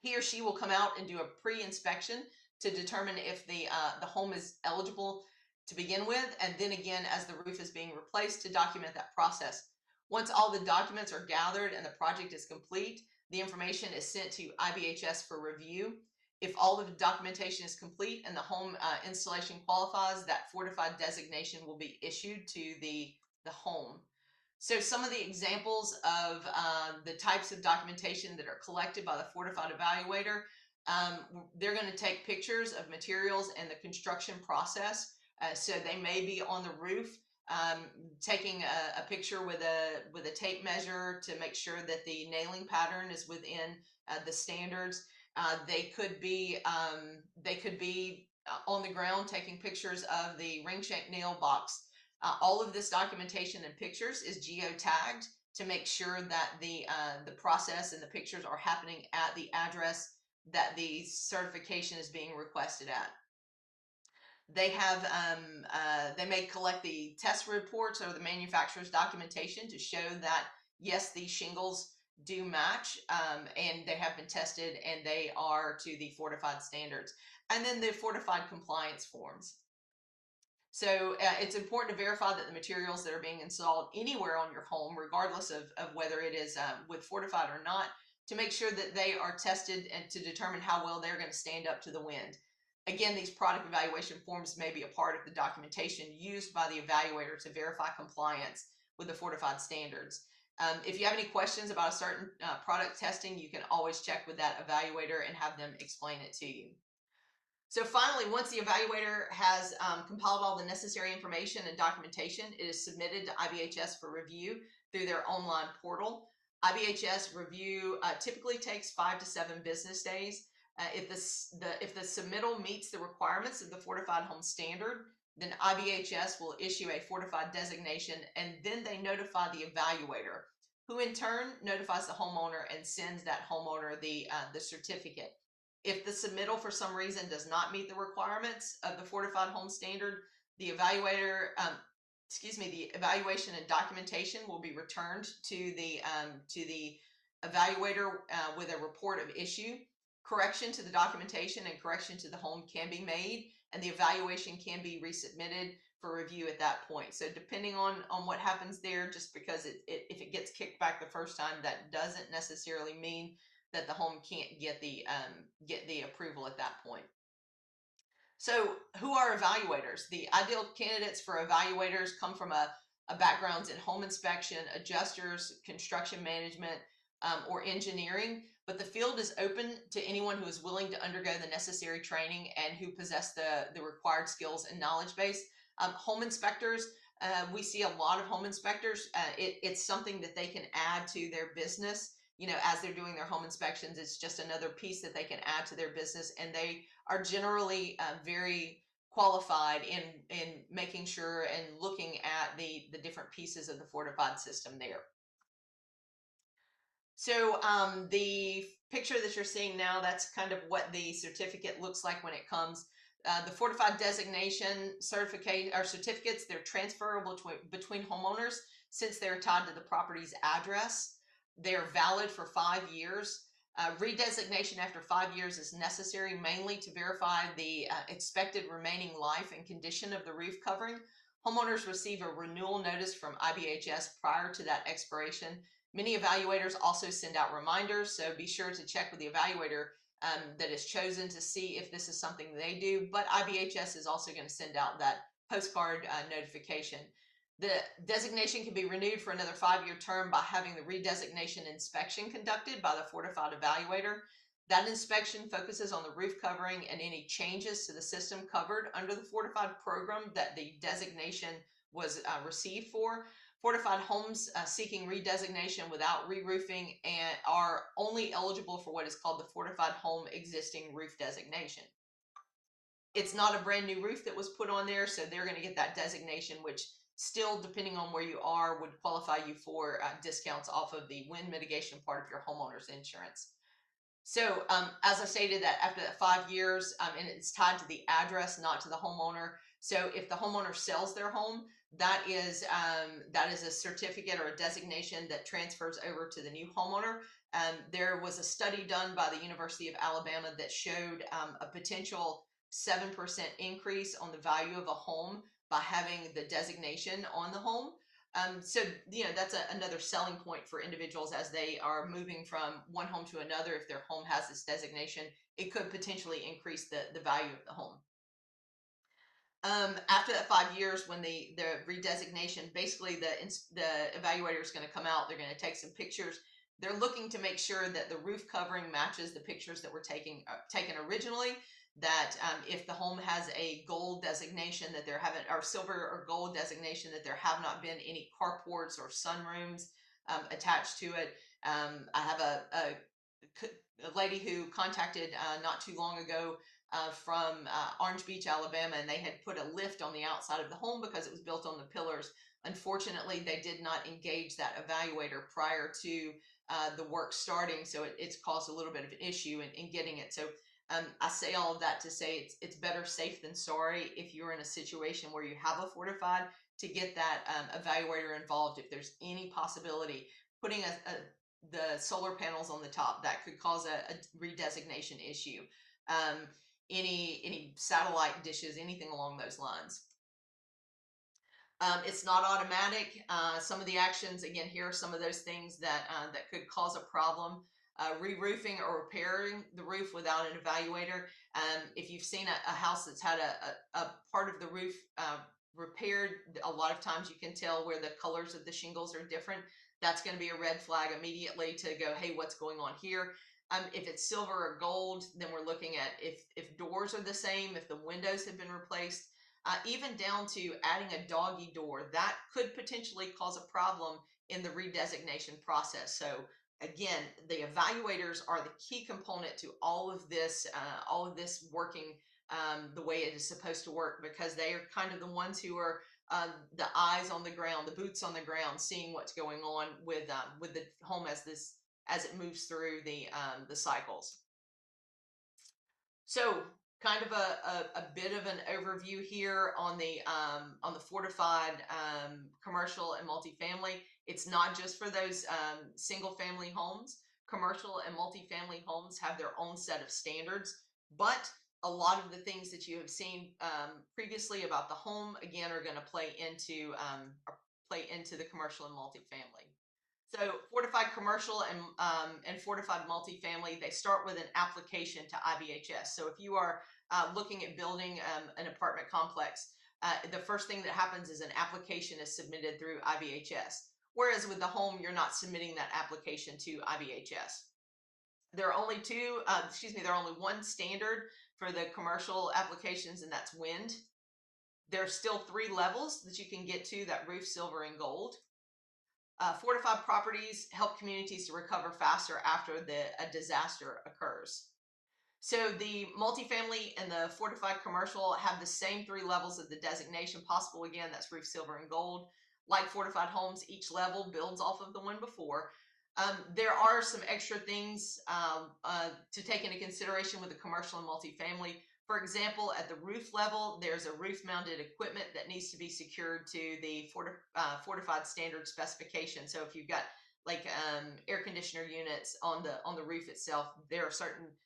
He or she will come out and do a pre-inspection to determine if the home is eligible to begin with, and then again as the roof is being replaced to document that process. Once all the documents are gathered and the project is complete, the information is sent to IBHS for review. If all of the documentation is complete and the home installation qualifies, that fortified designation will be issued to the home. So some of the examples of the types of documentation that are collected by the Fortified Evaluator, they're going to take pictures of materials and the construction process. So they may be on the roof taking a picture with a tape measure to make sure that the nailing pattern is within the standards. They could be on the ground taking pictures of the ring shank nail box. All of this documentation and pictures is geotagged to make sure that the process and the pictures are happening at the address that the certification is being requested at. They have they may collect the test reports or the manufacturer's documentation to show that yes, these shingles do match and they have been tested and they are to the fortified standards. And then the fortified compliance forms. So it's important to verify that the materials that are being installed anywhere on your home, regardless of whether it is with fortified or not, to make sure that they are tested and to determine how well they're going to stand up to the wind. Again, these product evaluation forms may be a part of the documentation used by the evaluator to verify compliance with the fortified standards. If you have any questions about a certain product testing, you can always check with that evaluator and have them explain it to you. So finally, once the evaluator has compiled all the necessary information and documentation, it is submitted to IBHS for review through their online portal. IBHS review typically takes 5 to 7 business days. If the submittal meets the requirements of the Fortified Home Standard, then IBHS will issue a fortified designation, and then they notify the evaluator, who in turn notifies the homeowner and sends that homeowner the certificate. If the submittal for some reason does not meet the requirements of the Fortified Home Standard, the evaluator, the evaluation and documentation will be returned to the evaluator with a report of issue. Correction to the documentation and correction to the home can be made, and the evaluation can be resubmitted for review at that point. So depending on what happens there, just because if it gets kicked back the first time, that doesn't necessarily mean that the home can't get the approval at that point. So who are evaluators? The ideal candidates for evaluators come from a backgrounds in home inspection, adjusters, construction management, or engineering. But the field is open to anyone who is willing to undergo the necessary training and who possess the required skills and knowledge base. Home inspectors, we see a lot of home inspectors. It's something that they can add to their business. You know, as they're doing their home inspections, it's just another piece that they can add to their business, and they are generally very qualified in making sure and looking at the different pieces of the fortified system there. So the picture that you're seeing now, that's kind of what the certificate looks like when it comes. The fortified designation certificate or certificates, they're transferable between homeowners since they're tied to the property's address. They're valid for 5 years. Redesignation after 5 years is necessary mainly to verify the expected remaining life and condition of the roof covering. Homeowners receive a renewal notice from IBHS prior to that expiration. Many evaluators also send out reminders, so be sure to check with the evaluator that is chosen to see if this is something they do. But IBHS is also going to send out that postcard notification. The designation can be renewed for another 5-year term by having the redesignation inspection conducted by the fortified evaluator. That inspection focuses on the roof covering and any changes to the system covered under the fortified program that the designation was received for. Fortified homes seeking redesignation without re-roofing and are only eligible for what is called the Fortified Home Existing Roof Designation. It's not a brand new roof that was put on there, so they're going to get that designation, which still, depending on where you are, would qualify you for discounts off of the wind mitigation part of your homeowner's insurance. So as I stated, that after that 5 years, and it's tied to the address, not to the homeowner. So if the homeowner sells their home, that is a certificate or a designation that transfers over to the new homeowner. There was a study done by the University of Alabama that showed a potential 7% increase on the value of a home by having the designation on the home. So, you know, that's another selling point for individuals as they are moving from one home to another. If their home has this designation, it could potentially increase the value of the home. After that 5 years, when the redesignation, basically the evaluator is going to come out, they're going to take some pictures. They're looking to make sure that the roof covering matches the pictures that were taken originally. That if the home has a gold designation, that there haven't, or silver or gold designation, that there have not been any carports or sunrooms attached to it. I have a lady who contacted not too long ago from Orange Beach, Alabama, and they had put a lift on the outside of the home because it was built on the pillars. Unfortunately, they did not engage that evaluator prior to the work starting, so it's caused a little bit of an issue in getting it. So I say all of that to say it's better safe than sorry if you're in a situation where you have a fortified, to get that evaluator involved if there's any possibility. Putting the solar panels on the top, that could cause a redesignation issue. Any satellite dishes, anything along those lines. It's not automatic. Some of the actions, again, here are some of those things that could cause a problem. Re-roofing or repairing the roof without an evaluator. If you've seen a house that's had a part of the roof repaired, a lot of times you can tell where the colors of the shingles are different. That's going to be a red flag immediately to go, hey, what's going on here? If it's silver or gold, then we're looking at if doors are the same, if the windows have been replaced, even down to adding a doggy door, that could potentially cause a problem in the redesignation process. So again, the evaluators are the key component to all of this working the way it is supposed to work, because they are kind of the ones who are the eyes on the ground, the boots on the ground, seeing what's going on with the home as it moves through the cycles. So kind of a bit of an overview here on the fortified commercial and multifamily. It's not just for those single family homes. Commercial and multifamily homes have their own set of standards, but a lot of the things that you have seen previously about the home, again, are going to play into the commercial and multifamily. So fortified commercial and fortified multifamily, they start with an application to IBHS. So if you are looking at building an apartment complex, the first thing that happens is an application is submitted through IBHS. Whereas with the home, you're not submitting that application to IBHS. There are only there are only one standard for the commercial applications, and that's wind. There are still 3 levels that you can get to: that roof, silver, and gold. Fortified properties help communities to recover faster after a disaster occurs. So the multifamily and the fortified commercial have the same 3 levels of the designation possible. Again, that's roof, silver, and gold. Like fortified homes, each level builds off of the one before. There are some extra things to take into consideration with the commercial and multifamily. For example, at the roof level, there's a roof-mounted equipment that needs to be secured to the fortified standard specification. So if you've got like air conditioner units on the roof itself, there are certain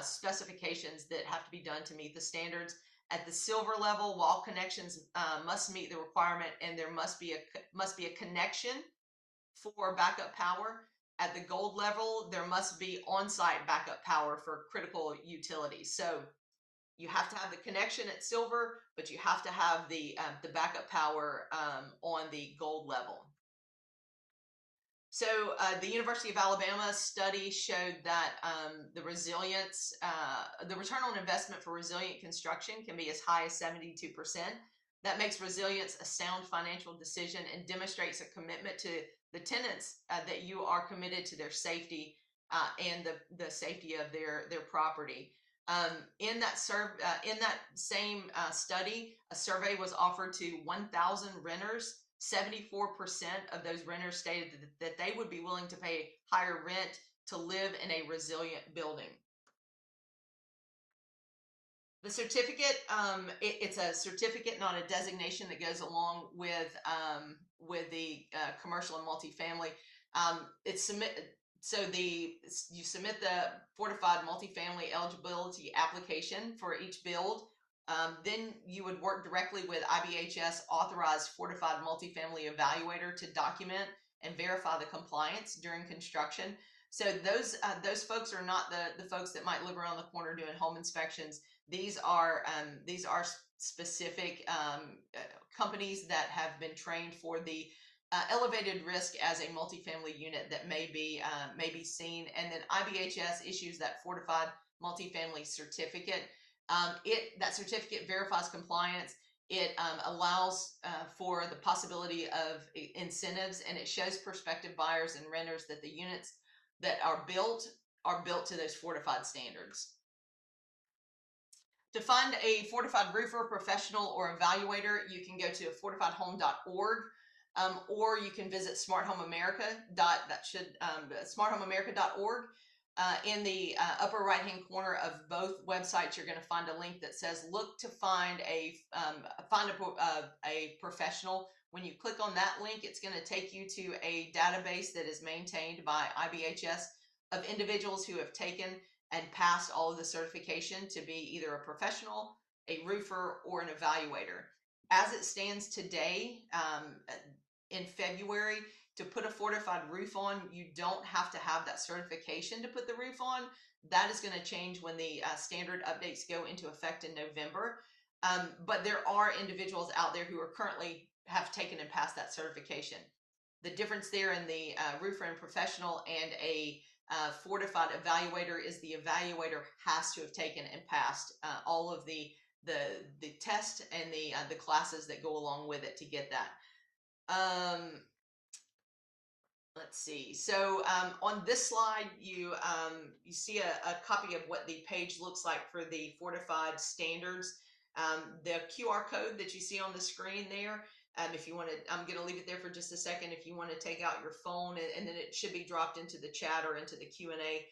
specifications that have to be done to meet the standards. At the silver level, wall connections must meet the requirement, and there must be a connection for backup power. At the gold level, there must be on-site backup power for critical utilities. So you have to have the connection at silver, but you have to have the backup power on the gold level. So the University of Alabama study showed that the return on investment for resilient construction can be as high as 72%. That makes resilience a sound financial decision and demonstrates a commitment to the tenants that you are committed to their safety and the safety of their property. In that same study, a survey was offered to 1,000 renters. 74% of those renters stated that they would be willing to pay higher rent to live in a resilient building. The certificate, it's a certificate, not a designation, that goes along with the commercial and multifamily. You submit the fortified multifamily eligibility application for each build. Then you would work directly with IBHS authorized fortified multifamily evaluator to document and verify the compliance during construction. So those folks are not the folks that might live around the corner doing home inspections. These are specific companies that have been trained for the elevated risk as a multifamily unit that may be seen, and then IBHS issues that fortified multifamily certificate. That certificate verifies compliance. It allows for the possibility of incentives, and it shows prospective buyers and renters that the units that are built to those fortified standards. To find a fortified roofer, professional, or evaluator, you can go to fortifiedhome.org, or you can visit smarthomeamerica.org. In the upper right-hand corner of both websites, you're going to find a link that says "Look to find a professional." When you click on that link, it's going to take you to a database that is maintained by IBHS of individuals who have taken and passed all of the certification to be either a professional, a roofer, or an evaluator. As it stands today, in February, to put a fortified roof on, you don't have to have that certification to put the roof on. That is going to change when the standard updates go into effect in November. But there are individuals out there who are currently have taken and passed that certification. The difference there in the roofer and professional and a fortified evaluator is the evaluator has to have taken and passed all of the tests and the classes that go along with it to get that. Let's see. So on this slide, you see a copy of what the page looks like for the fortified standards. The QR code that you see on the screen there, if you want to, I'm going to leave it there for just a second. If you want to take out your phone, and then it should be dropped into the chat or into the Q&A.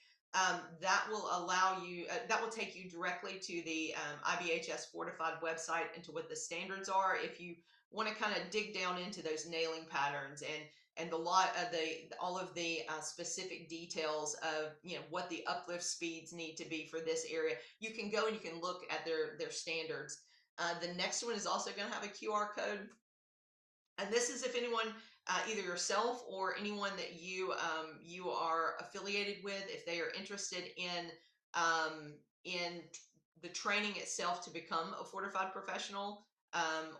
That will allow you, that will take you directly to the IBHS Fortified website and to what the standards are. If you want to kind of dig down into those nailing patterns and all of the specific details of what the uplift speeds need to be for this area. You can go and you can look at their standards. The next one is also going to have a QR code, and this is if anyone, either yourself or anyone that you are affiliated with, if they are interested in the training itself to become a fortified professional,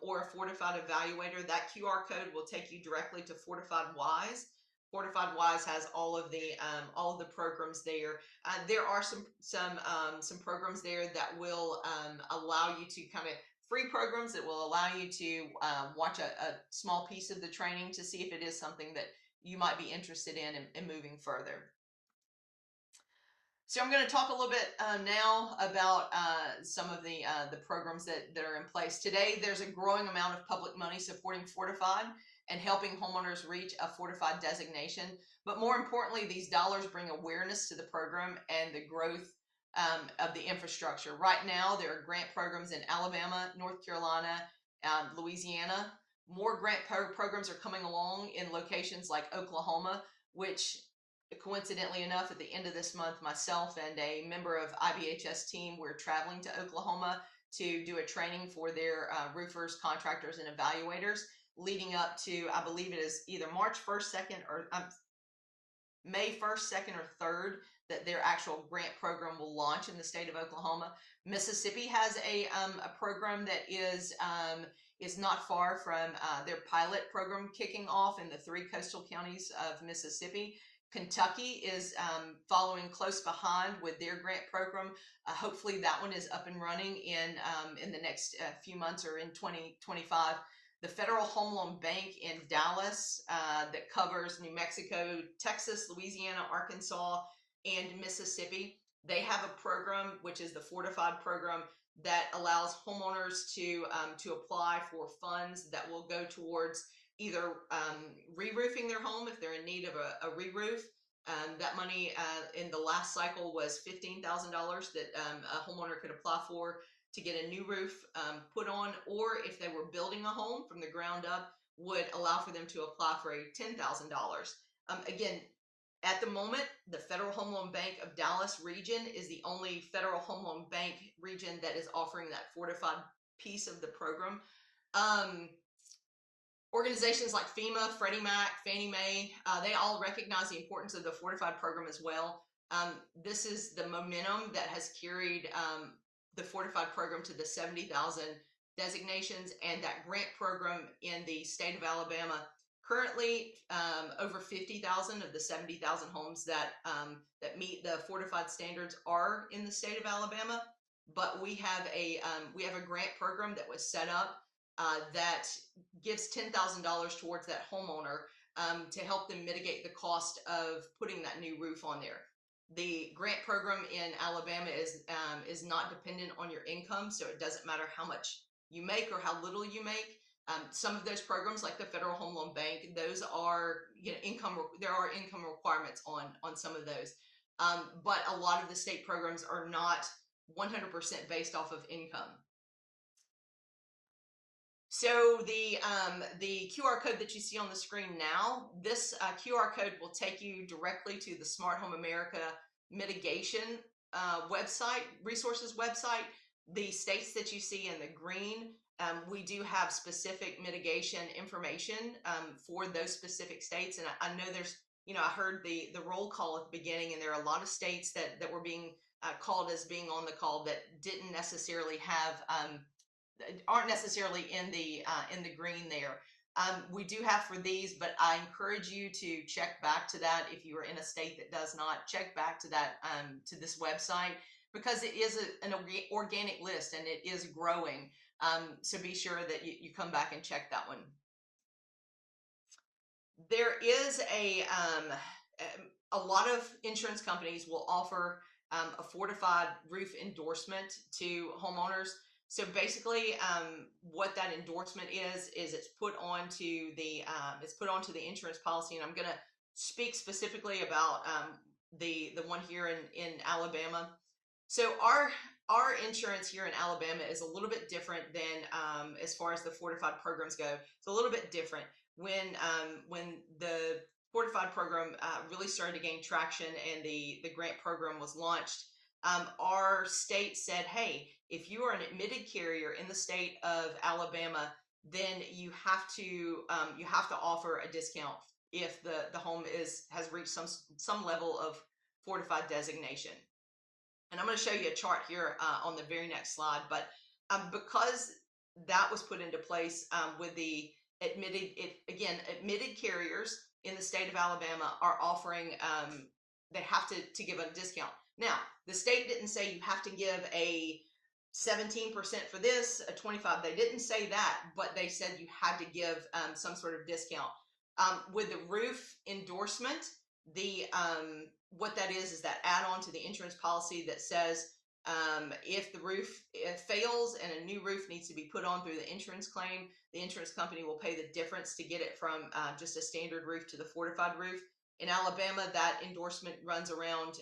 or a fortified evaluator, that QR code will take you directly to Fortified Wise. Fortified Wise has all of the programs there. There are some programs there that will allow you to kind of free programs that will allow you to watch a small piece of the training to see if it is something that you might be interested in moving further. So I'm going to talk a little bit now about some of the programs that are in place. Today, there's a growing amount of public money supporting Fortified and helping homeowners reach a Fortified designation. But more importantly, these dollars bring awareness to the program and the growth of the infrastructure. Right now, there are grant programs in Alabama, North Carolina, Louisiana. More grant programs are coming along in locations like Oklahoma, which coincidentally enough, at the end of this month, myself and a member of IBHS team, we're traveling to Oklahoma to do a training for their roofers, contractors, and evaluators, leading up to, I believe it is either March 1st, 2nd, or May 1st, 2nd, or 3rd, that their actual grant program will launch in the state of Oklahoma. Mississippi has a program that is not far from their pilot program kicking off in the 3 coastal counties of Mississippi. Kentucky is following close behind with their grant program. Hopefully that one is up and running in the next few months or in 2025. The Federal Home Loan Bank in Dallas that covers New Mexico, Texas, Louisiana, Arkansas, and Mississippi. They have a program, which is the Fortified program, that allows homeowners to apply for funds that will go towards either re-roofing their home if they're in need of a re-roof. That money in the last cycle was $15,000 that a homeowner could apply for to get a new roof put on, or if they were building a home from the ground up, would allow for them to apply for a $10,000. Again, at the moment, the Federal Home Loan Bank of Dallas region is the only Federal Home Loan Bank region that is offering that Fortified piece of the program. Organizations like FEMA, Freddie Mac, Fannie Mae, they all recognize the importance of the Fortified program as well. This is the momentum that has carried the Fortified program to the 70,000 designations, and that grant program in the state of Alabama. Currently, over 50,000 of the 70,000 homes that meet the Fortified standards are in the state of Alabama. But we have a grant program that was set up that gives $10,000 towards that homeowner to help them mitigate the cost of putting that new roof on there. The grant program in Alabama is not dependent on your income, so it doesn't matter how much you make or how little you make. Some of those programs, like the Federal Home Loan Bank, those are income. There are income requirements on some of those, but a lot of the state programs are not 100% based off of income. So the QR code that you see on the screen now, this QR code will take you directly to the Smart Home America mitigation resources website. The states that you see in the green, we do have specific mitigation information for those specific states. And I know there's, I heard the roll call at the beginning, and there are a lot of states that were being called as being on the call that didn't necessarily have aren't necessarily in the green there. We do have for these, but I encourage you to check back to that if you are in a state that does not. Check back to that to this website, because it is an organic list and it is growing. So be sure that you come back and check that one. There is a lot of insurance companies will offer a Fortified roof endorsement to homeowners. So basically, what that endorsement is it's put onto the insurance policy, and I'm going to speak specifically about the one here in Alabama. So our insurance here in Alabama is a little bit different than as far as the Fortified programs go. It's a little bit different. when the Fortified program really started to gain traction and the grant program was launched, our state said, hey, if you are an admitted carrier in the state of Alabama, then you have to offer a discount if the home has reached some level of fortified designation. And I'm going to show you a chart here on the very next slide. But because that was put into place with the admitted carriers in the state of Alabama are offering, they have to give a discount. Now, the state didn't say you have to give a 17% for this, a 25. They didn't say that, but they said you had to give some sort of discount. With the roof endorsement, what that is that add-on to the insurance policy that says if the roof fails and a new roof needs to be put on through the insurance claim, the insurance company will pay the difference to get it from just a standard roof to the fortified roof. In Alabama, that endorsement runs around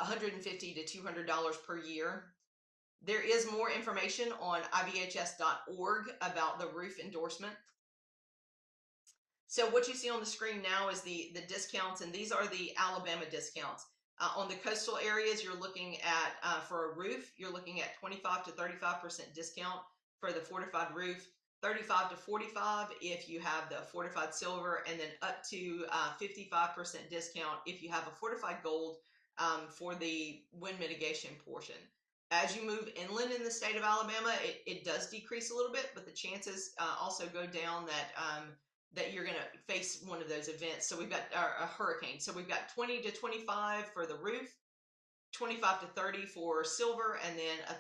$150 to $200 per year. There is more information on ibhs.org about the roof endorsement. So what you see on the screen now is the discounts, and these are the Alabama discounts. On the coastal areas, you're looking at, for a roof, you're looking at 25 to 35% discount for the fortified roof, 35 to 45 if you have the fortified silver, and then up to 55% discount if you have a fortified gold for the wind mitigation portion. As you move inland in the state of Alabama, it does decrease a little bit, but the chances also go down that you're going to face one of those events. So we've got a hurricane. So we've got 20 to 25 for the roof, 25 to 30 for silver, and then a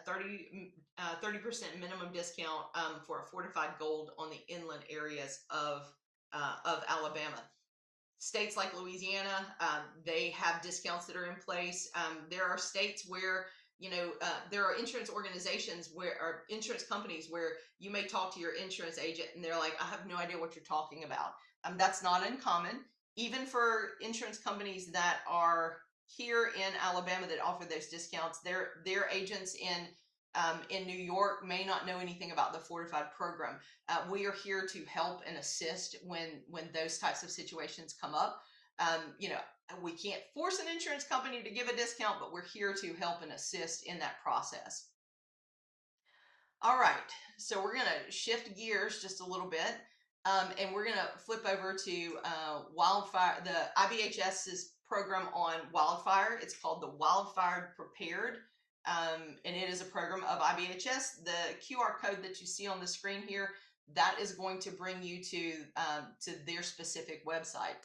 30% minimum discount for a fortified gold on the inland areas of Alabama. States like Louisiana, they have discounts that are in place. There are states where there are insurance organizations or insurance companies where you may talk to your insurance agent and they're like, I have no idea what you're talking about. That's not uncommon. Even for insurance companies that are here in Alabama that offer those discounts, their agents in New York may not know anything about the Fortified program. We are here to help and assist when those types of situations come up. We can't force an insurance company to give a discount, but we're here to help and assist in that process. All right, so we're going to shift gears just a little bit, and we're going to flip over to wildfire, the IBHS's program on wildfire. It's called the Wildfire Prepared, and it is a program of IBHS. The QR code that you see on the screen here, that is going to bring you to their specific website.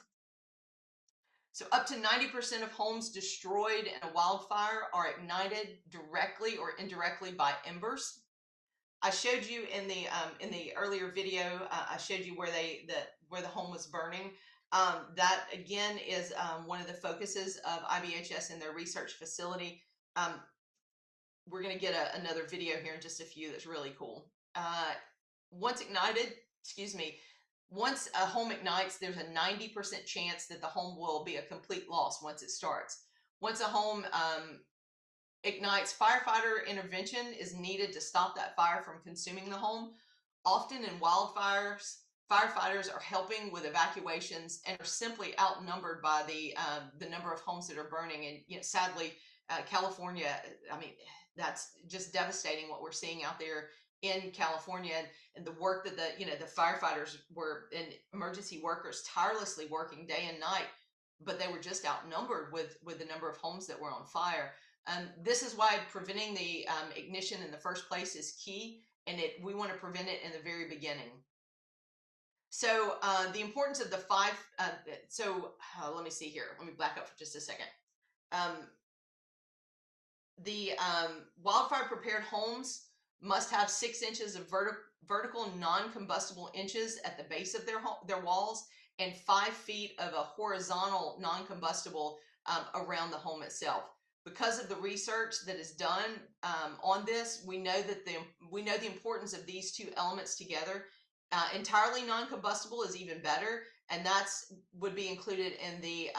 So up to 90% of homes destroyed in a wildfire are ignited directly or indirectly by embers. I showed you in the earlier video, I showed you where the home was burning. That again is one of the focuses of IBHS in their research facility. We're going to get another video here in just a few that's really cool. Once a home ignites, there's a 90% chance that the home will be a complete loss once it starts. Once a home ignites, firefighter intervention is needed to stop that fire from consuming the home. Often in wildfires, firefighters are helping with evacuations and are simply outnumbered by the number of homes that are burning. And sadly, California, I mean, that's just devastating what we're seeing out there in California, and the work that the firefighters were and emergency workers tirelessly working day and night, but they were just outnumbered with the number of homes that were on fire. This is why preventing the ignition in the first place is key, and we want to prevent it in the very beginning. So the importance of the let me see here. Let me back up for just a second. The wildfire prepared homes must have 6 inches of vertical non-combustible inches at the base of their walls and 5 feet of a horizontal non-combustible around the home itself. Because of the research that is done on this, we know the importance of these two elements together. Entirely non-combustible is even better, and would be included in the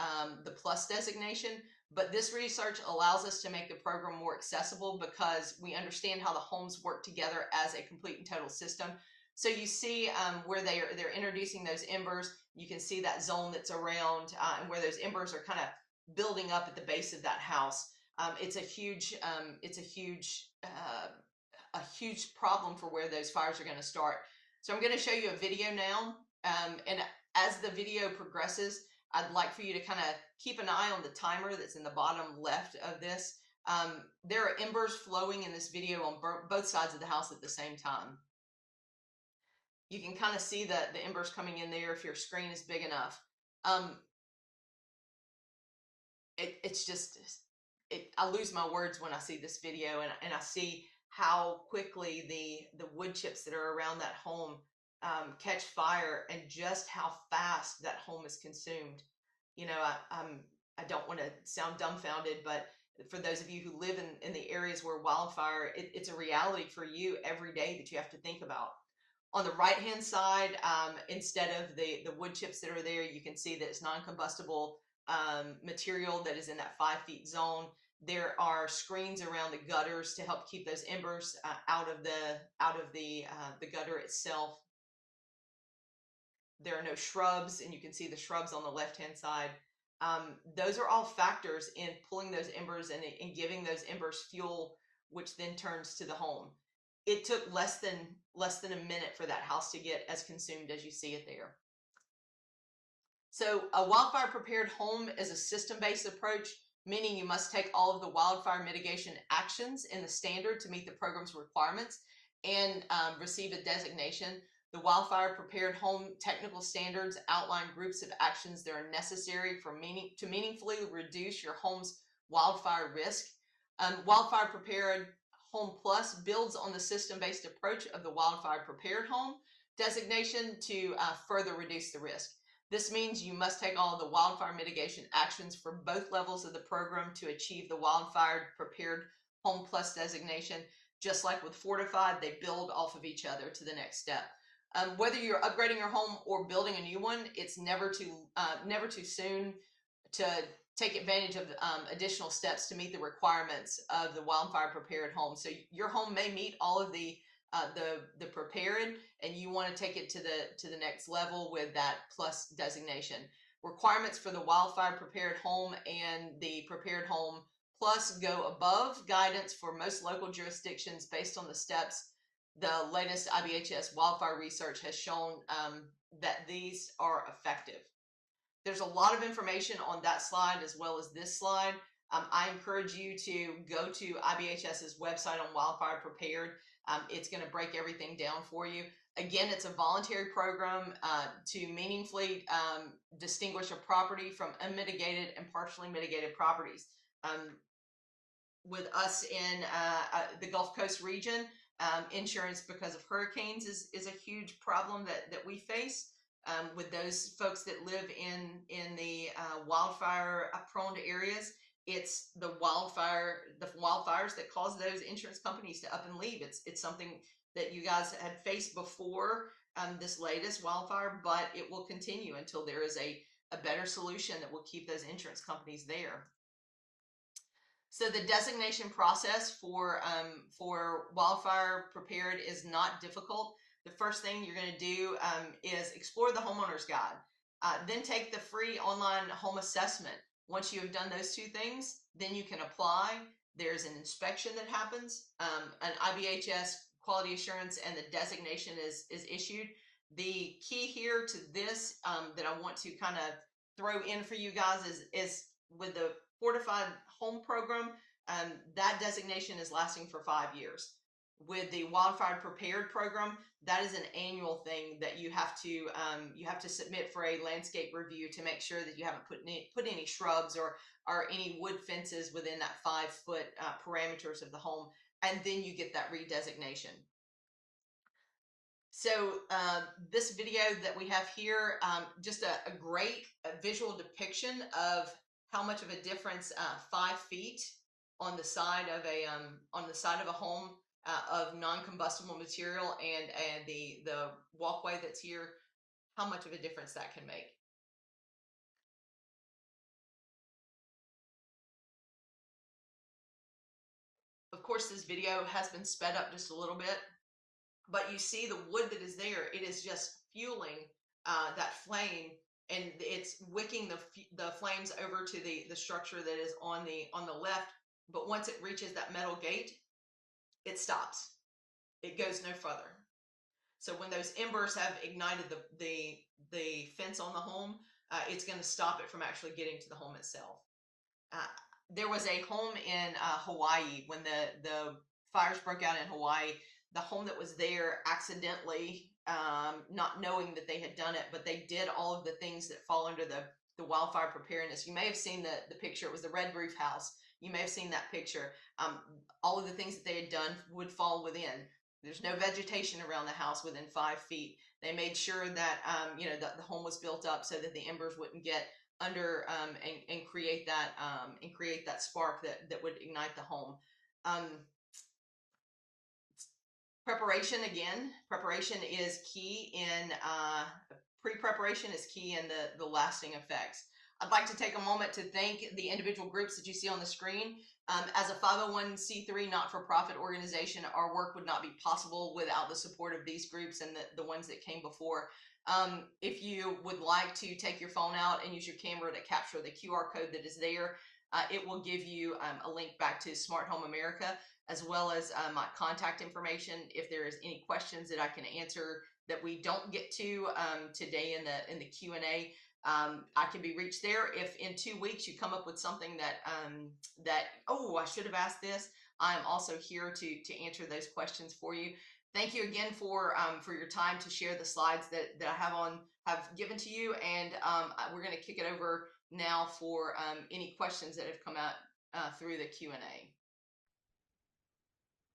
plus designation. But this research allows us to make the program more accessible because we understand how the homes work together as a complete and total system. So you see where they're introducing those embers. You can see that zone that's around and where those embers are kind of building up at the base of that house. It's a huge a huge problem for where those fires are going to start. So I'm going to show you a video now, and as the video progresses, I'd like for you to kind of keep an eye on the timer that's in the bottom left of this. There are embers flowing in this video on both sides of the house at the same time. You can kind of see the embers coming in there if your screen is big enough. It's just, I lose my words when I see this video, and I see how quickly the wood chips that are around that home catch fire, and just how fast that home is consumed. You know, I don't want to sound dumbfounded, but for those of you who live in the areas where wildfire, it's a reality for you every day that you have to think about. On the right hand side, instead of the wood chips that are there, you can see that it's non-combustible material that is in that 5 feet zone. There are screens around the gutters to help keep those embers out of the gutter itself. There are no shrubs, and you can see the shrubs on the left hand side. Those are all factors in pulling those embers and giving those embers fuel, which then turns to the home. It took less than a minute for that house to get as consumed as you see it there. So a wildfire prepared home is a system-based approach, meaning you must take all of the wildfire mitigation actions in the standard to meet the program's requirements and receive a designation. The wildfire prepared home technical standards outline groups of actions that are necessary to meaningfully reduce your home's wildfire risk. Wildfire prepared Home Plus builds on the system-based approach of the wildfire prepared home designation to further reduce the risk. This means you must take all of the wildfire mitigation actions for both levels of the program to achieve the wildfire prepared Home Plus designation. Just like with Fortified, they build off of each other to the next step. Whether you're upgrading your home or building a new one, it's never too soon to take advantage of additional steps to meet the requirements of the wildfire prepared home. So your home may meet all of the prepared, and you want to take it to the next level with that plus designation. Requirements for the wildfire prepared home and the prepared home plus go above guidance for most local jurisdictions based on the steps. The latest IBHS wildfire research has shown that these are effective. There's a lot of information on that slide as well as this slide. I encourage you to go to IBHS's website on wildfire prepared. It's going to break everything down for you. Again, it's a voluntary program to meaningfully distinguish a property from unmitigated and partially mitigated properties. With us in the Gulf Coast region, insurance because of hurricanes is a huge problem that we face. With those folks that live in the wildfire prone areas, it's the wildfires that cause those insurance companies to up and leave. It's something that you guys had faced before this latest wildfire, but it will continue until there is a better solution that will keep those insurance companies there. So the designation process for wildfire prepared is not difficult. The first thing you're going to do is explore the homeowner's guide. Then take the free online home assessment. Once you have done those two things, then you can apply. There's an inspection that happens, an IBHS quality assurance, and the designation is issued. The key here to this that I want to kind of throw in for you guys is with the Fortified Home program, that designation is lasting for 5 years. With the Wildfire Prepared program, that is an annual thing that you have to submit for a landscape review to make sure that you haven't put any shrubs or any wood fences within that 5 foot parameters of the home, and then you get that redesignation. So this video that we have here, just a great visual depiction of how much of a difference 5 feet on the side of a home of non-combustible material and the walkway that's here, how much of a difference that can make. Of course, this video has been sped up just a little bit. but you see the wood that is there, it is just fueling that flame, and it's wicking the flames over to the structure that is on the left. But once it reaches that metal gate, it stops. It goes no further. So when those embers have ignited the fence on the home, it's going to stop it from actually getting to the home itself. Uh, there was a home in Hawaii when the fires broke out in Hawaii. The home that was there accidentally, not knowing that they had done it, but they did all of the things that fall under the wildfire preparedness. You may have seen the picture. It was the red roof house. You may have seen that picture. All of the things that they had done would fall within. There's no vegetation around the house within 5 feet. They made sure that the home was built up so that the embers wouldn't get under and create that spark that would ignite the home. Preparation is key in pre-preparation is key in the lasting effects. I'd like to take a moment to thank the individual groups that you see on the screen. As a 501c3 not-for-profit organization, our work would not be possible without the support of these groups and the ones that came before. If you would like to take your phone out and use your camera to capture the QR code that is there, it will give you a link back to Smart Home America, as well as my contact information. If there is any questions that I can answer that we don't get to today in the Q&A, I can be reached there. If in 2 weeks you come up with something that I should have asked this, I'm also here to answer those questions for you. Thank you again for your time to share the slides that I have given to you, and we're going to kick it over now for any questions that have come out through the Q&A.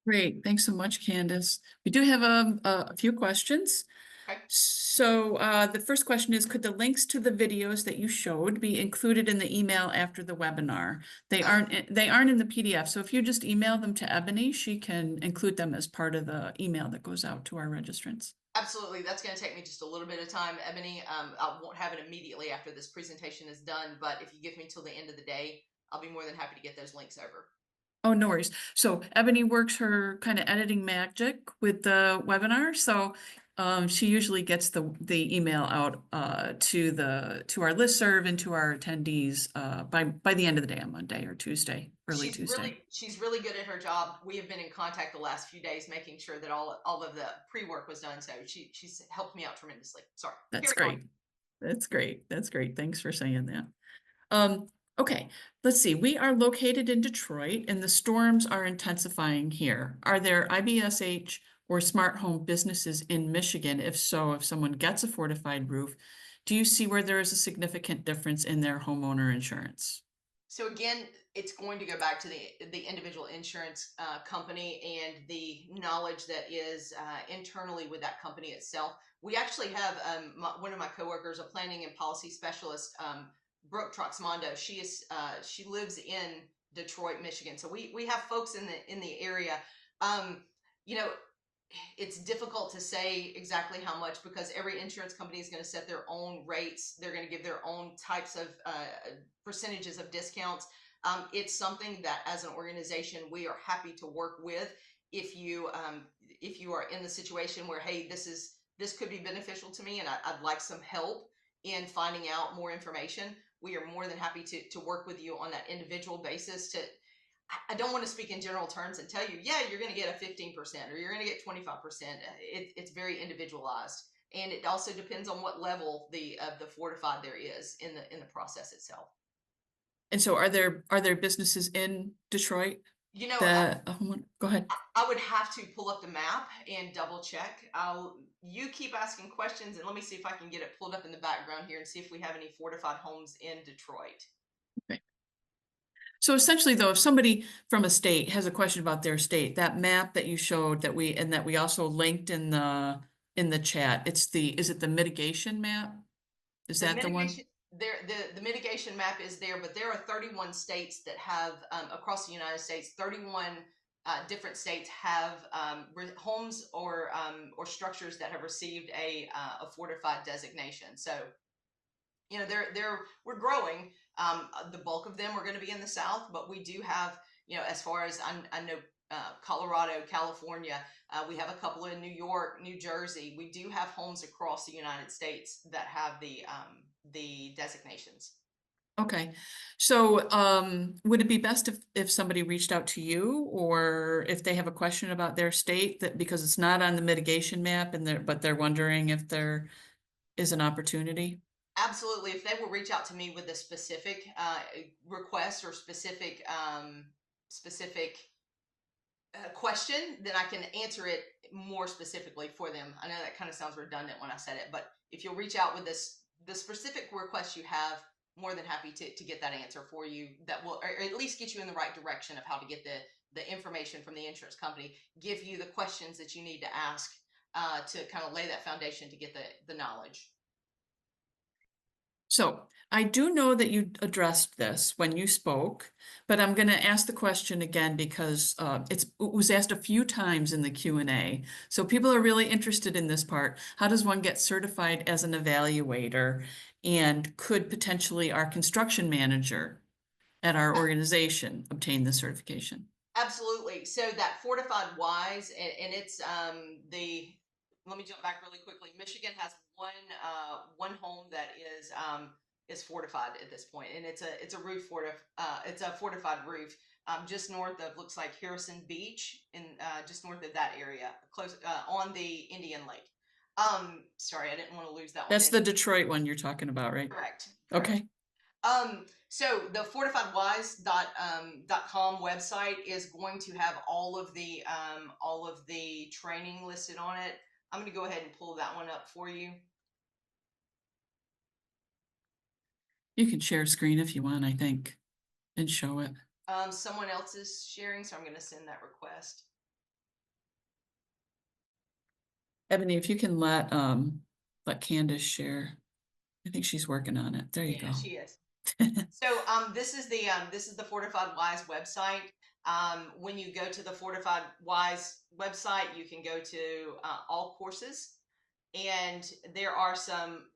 Great, thanks so much, Candace. We do have a few questions. Okay. So the first question is, could the links to the videos that you showed be included in the email after the webinar? They aren't in the PDF, so if you just email them to Ebony, she can include them as part of the email that goes out to our registrants. Absolutely. That's going to take me just a little bit of time, Ebony. I won't have it immediately after this presentation is done, but if you give me till the end of the day, I'll be more than happy to get those links over. Oh, no worries. So Ebony works her kind of editing magic with the webinar. So she usually gets the email out to our listserv and to our attendees by the end of the day on Monday or Tuesday, early Tuesday. She's really good at her job. We have been in contact the last few days, making sure that all of the pre-work was done. So she's helped me out tremendously. Sorry. That's great. That's great. That's great. Thanks for saying that. Okay, let's see. We are located in Detroit and the storms are intensifying here. Are there IBSH or smart home businesses in Michigan? If so, if someone gets a fortified roof, do you see where there is a significant difference in their homeowner insurance? So again, it's going to go back to the individual insurance company and the knowledge that is internally with that company itself. We actually have one of my coworkers, a planning and policy specialist, Brooke Troxmondo. She lives in Detroit, Michigan. So we have folks in the area. It's difficult to say exactly how much because every insurance company is going to set their own rates. They're going to give their own types of percentages of discounts. It's something that as an organization, we are happy to work with. If you are in the situation where, hey, this could be beneficial to me and I'd like some help in finding out more information, we are more than happy to work with you on that individual basis. I don't want to speak in general terms and tell you, yeah, you're going to get a 15% or you're going to get 25%. It's very individualized. And it also depends on what level of the fortified there is in the process itself. And so are there businesses in Detroit? Go ahead. I would have to pull up the map and double check. You keep asking questions and let me see if I can get it pulled up in the background here and see if we have any fortified homes in Detroit. Okay. So essentially, though, if somebody from a state has a question about their state, that map that you showed that we also linked in the chat, is it the mitigation map? Is that the one? The mitigation map is there, but there are 31 states that have across the United States, 31 different states have homes or structures that have received a fortified designation. So, we're growing. The bulk of them are going to be in the South, but we do have, as far as I know, Colorado, California, we have a couple in New York, New Jersey. We do have homes across the United States that have the designations. Okay, so would it be best if somebody reached out to you, or if they have a question about their state, that because it's not on the mitigation map and they're wondering if there is an opportunity? Absolutely. If they will reach out to me with a specific request or specific question, then I can answer it more specifically for them. I know that kind of sounds redundant when I said it, but if you'll reach out with the specific request you have, more than happy to get that answer for you. That will, or at least get you in the right direction of how to get the information from the insurance company. Give you the questions that you need to ask to kind of lay that foundation to get the knowledge. So I do know that you addressed this when you spoke, but I'm going to ask the question again because it was asked a few times in the Q&A. So people are really interested in this part. How does one get certified as an evaluator? And could potentially our construction manager at our organization obtain the certification? Absolutely. So that Fortified Wise, and it's let me jump back really quickly. Michigan has one home that is fortified at this point, and it's a roof it's a fortified roof just north of, looks like, Harrison Beach, in just north of that area, close on the Indian Lake. Sorry, I didn't want to lose that one. That's the Detroit one you're talking about, right? Correct. Okay. So the fortifiedwise.com website is going to have all of the training listed on it. I'm going to go ahead and pull that one up for you. You can share screen if you want, I think, and show it. Someone else is sharing, so I'm going to send that request. Ebony, if you can let Candace share. I think she's working on it. There you Yeah, go. she is. So this is the Fortified Wise website. When you go to the Fortified Wise website, you can go to all courses, and there are some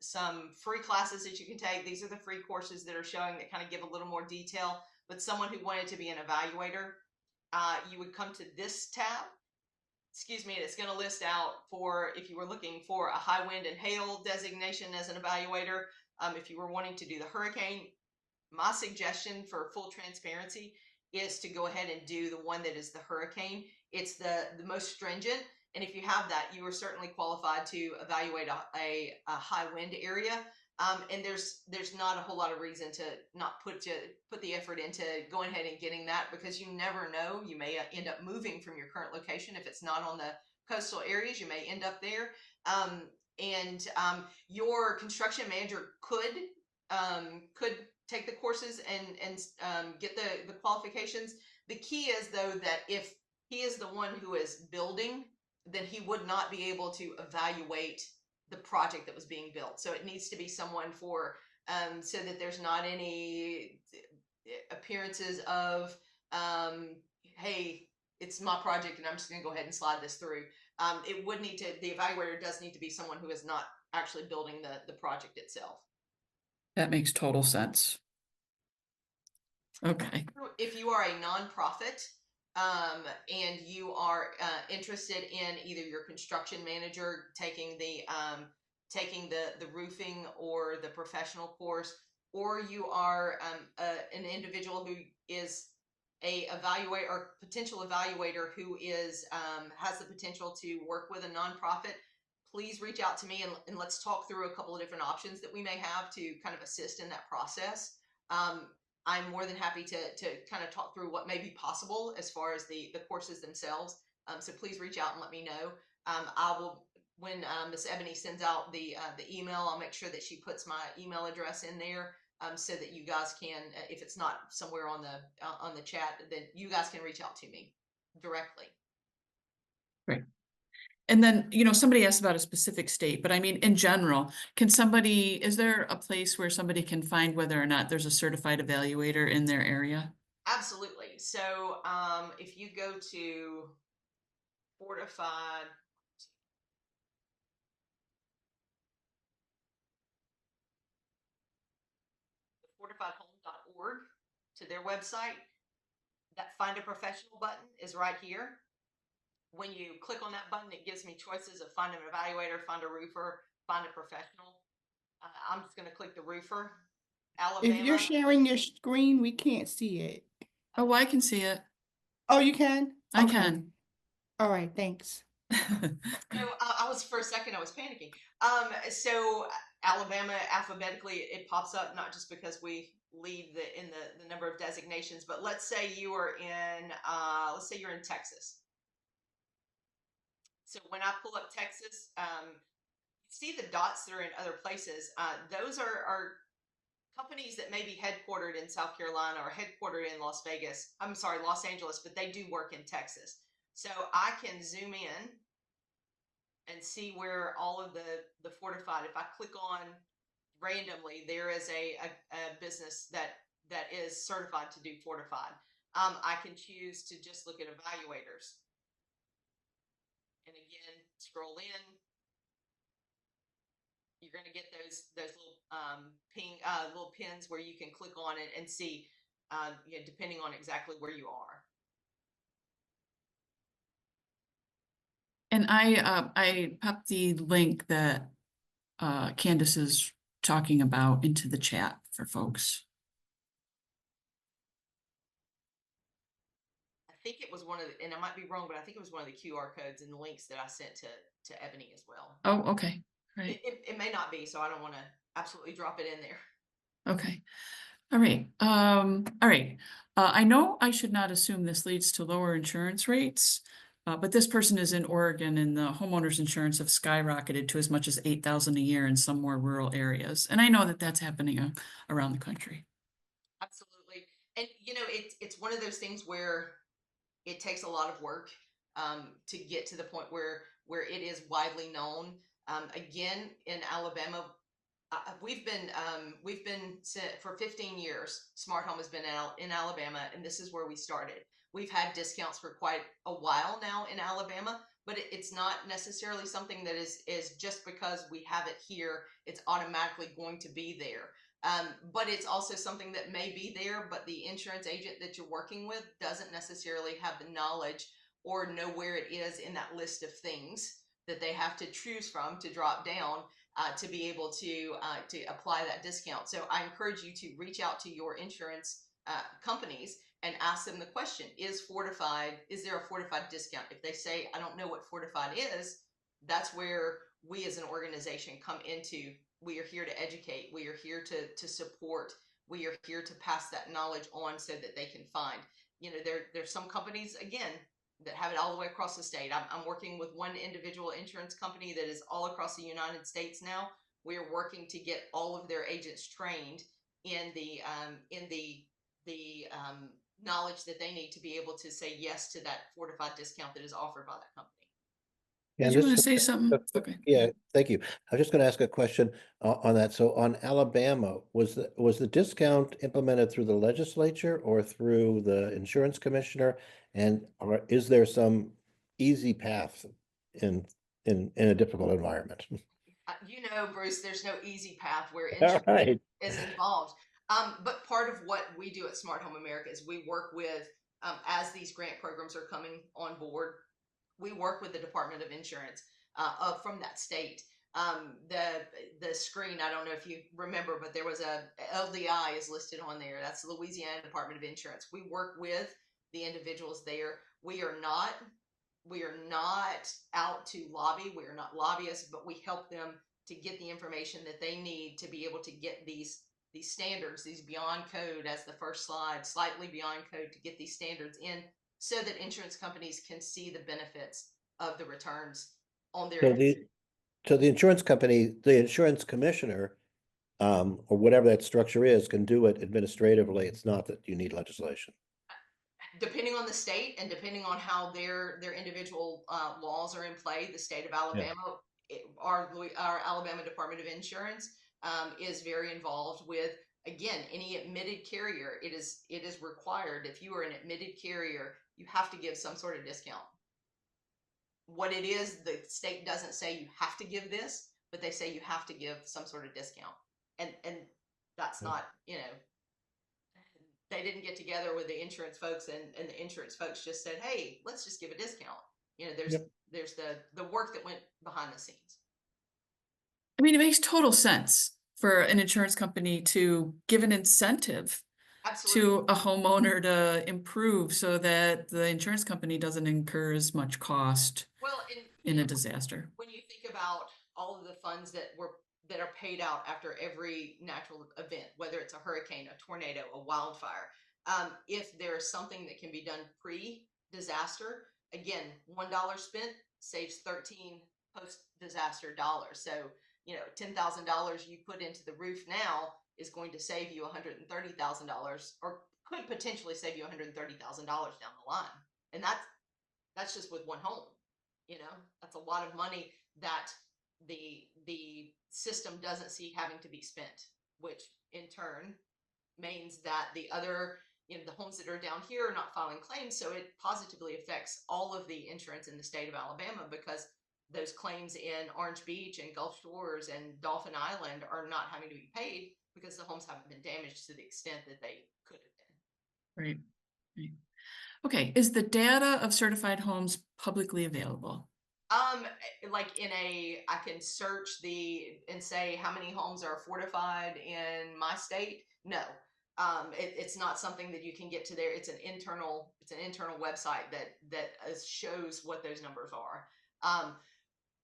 free classes that you can take. These are the free courses that are showing that kind of give a little more detail. But someone who wanted to be an evaluator, you would come to this tab. Excuse me, and it's going to list out for if you were looking for a high wind and hail designation as an evaluator. If you were wanting to do the hurricane, my suggestion for full transparency is to go ahead and do the one that is the hurricane. It's the most stringent, and if you have that, you are certainly qualified to evaluate a high wind area. And there's not a whole lot of reason to not put the effort into going ahead and getting that, because you never know. You may end up moving from your current location. If it's not on the coastal areas, you may end up there. Your construction manager could take the courses and get the qualifications. The key is, though, that if he is the one who is building, then he would not be able to evaluate the project that was being built. So it needs to be someone so that there's not any appearances of, hey, it's my project and I'm just going to go ahead and slide this through. The evaluator does need to be someone who is not actually building the project itself. That makes total sense. Okay. If you are a nonprofit, and you are interested in either your construction manager taking the roofing or the professional course, or you are an individual who is a evaluator or potential evaluator who is has the potential to work with a nonprofit, please reach out to me and let's talk through a couple of different options that we may have to kind of assist in that process. I'm more than happy to kind of talk through what may be possible as far as the courses themselves. So please reach out and let me know. I will, when Miss Ebony sends out the email, I'll make sure that she puts my email address in there, so that you guys can, if it's not somewhere on the chat, then you guys can reach out to me directly. Great. And then, somebody asked about a specific state, but I mean, in general, is there a place where somebody can find whether or not there's a certified evaluator in their area? Absolutely. So if you go to Fortified, fortifiedhome.org, to their website, that Find a Professional button is right here. When you click on that button, it gives me choices of find an evaluator, find a roofer, find a professional. I'm just going to click the roofer. If you're Alabama. sharing your screen, we can't see it. Oh, I can see it. Oh, you can? I Okay. can. All right, thanks. So I was, for a second, I was panicking. So Alabama, alphabetically, it pops up, not just because we lead in the number of designations, but let's say you are in, let's say you're in Texas. So when I pull up Texas, see the dots that are in other places. Those are companies that may be headquartered in South Carolina or headquartered in Las Vegas. I'm sorry, Los Angeles, but they do work in Texas. So I can zoom in and see where all of the Fortified, if I click on randomly, there is a business that is certified to do Fortified. I can choose to just look at evaluators. And again, scroll in. You're going to get those little little pins where you can click on it and see, you know, depending on exactly where you are. And I popped the link that Candace is talking about into the chat for folks. I think it was one of the, and I might be wrong, but I think it was one of the QR codes and the links that I sent to Ebony as well. Oh, okay. Right. It may not be, so I don't want to absolutely drop it in there. Okay. All right. All right. I know I should not assume this leads to lower insurance rates, but this person is in Oregon and the homeowners insurance have skyrocketed to as much as 8,000 a year in some more rural areas. And I know that that's happening around the country. Absolutely. And you know, it's one of those things where it takes a lot of work to get to the point where it is widely known. Again, in Alabama, we've been for 15 years. Smart Home has been out in Alabama, and this is where we started. We've had discounts for quite a while now in Alabama, but it's not necessarily something that is just because we have it here, it's automatically going to be there. But it's also something that may be there, but the insurance agent that you're working with doesn't necessarily have the knowledge or know where it is in that list of things that they have to choose from to drop down to be able to apply that discount. So I encourage you to reach out to your insurance companies and ask them the question: is there a Fortified discount? If they say, I don't know what Fortified is, that's where we as an organization come into. We are here to educate. We are here to support. We are here to pass that knowledge on so that they can find. You know, there's some companies, again, that have it all the way across the state. I'm working with one individual insurance company that is all across the United States now. We're working to get all of their agents trained in the knowledge that they need to be able to say yes to that Fortified discount that is offered by that company. Did you want to say something? Okay. Yeah, thank you. I was just going to ask a question on that. So on Alabama, was the discount implemented through the legislature or through the insurance commissioner? And is there some easy path in a difficult environment? You know, Bruce, there's no easy path where All insurance right. is involved. But part of what we do at Smart Home America is we work with, as these grant programs are coming on board, we work with the Department of Insurance from that state. The screen, I don't know if you remember, but there was a LDI is listed on there. That's the Louisiana Department of Insurance. We work with the individuals there. We are not out to lobby. We are not lobbyists, but we help them to get the information that they need to be able to get these standards, these beyond code, as the first slide, slightly beyond code, to get these standards in so that insurance companies can see the benefits of the returns on their So the insurance company, the insurance commissioner, or whatever that structure is, can do it administratively. It's not that you need legislation. Depending on the state and depending on how their individual laws are in play. The state of Alabama, our Alabama Department of Insurance is very involved with, again, any admitted carrier. It is required. If you are an admitted carrier, you have to give some sort of discount. What it is, the state doesn't say you have to give this, but they say you have to give some sort of discount. And that's not, you know, they didn't get together with the insurance folks, and the insurance folks just said, hey, let's just give a discount. You know, Yep. there's the work that went behind the scenes. I mean, it makes total sense for an insurance company to give an incentive Absolutely. to a homeowner to improve so that the insurance company doesn't incur as much cost Well, and in a disaster. when you think about all of the funds that are paid out after every natural event, whether it's a hurricane, a tornado, a wildfire, if there's something that can be done pre-disaster, again, $1 spent saves 13 post-disaster dollars. So, you know, $10,000 you put into the roof now is going to save you $130,000, or could potentially save you $130,000 down the line, and that's just with one home. You know, that's a lot of money that the system doesn't see having to be spent, which in turn means that the other, you know, the homes that are down here are not filing claims, so it positively affects all of the insurance in the state of Alabama, because those claims in Orange Beach and Gulf Shores and Dolphin Island are not having to be paid because the homes haven't been damaged to the extent that they could have been. Right. Right. Okay, is the data of certified homes publicly available? Like I can search and say how many homes are fortified in my state. No, it's not something that you can get to there. It's an internal website that shows what those numbers are.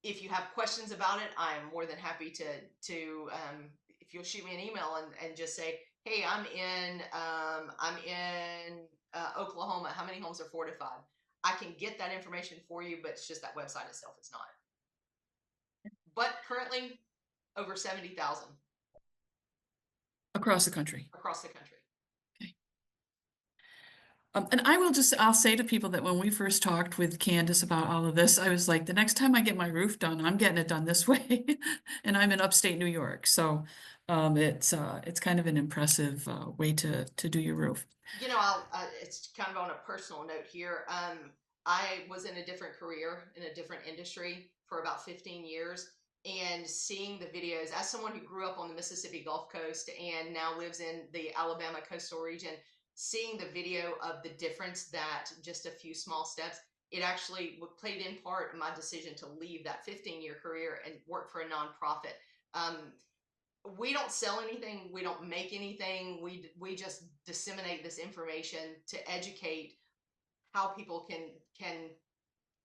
If you have questions about it, I am more than happy to if you'll shoot me an email and just say, hey, I'm in Oklahoma. How many homes are fortified? I can get that information for you, but it's just that website itself is not. But currently, over 70,000 Across the country. across the country. And I'll say to people that when we first talked with Candace about all of this, I was like, the next time I get my roof done, I'm getting it done this way. And I'm in upstate New York. So it's kind of an impressive way to do your roof. You know, it's kind of on a personal note here. I was in a different career, in a different industry for about 15 years. And seeing the videos, as someone who grew up on the Mississippi Gulf Coast and now lives in the Alabama coastal region, seeing the video of the difference that just a few small steps, it actually played in part in my decision to leave that 15-year career and work for a nonprofit. We don't sell anything, we don't make anything, we just disseminate this information to educate how people can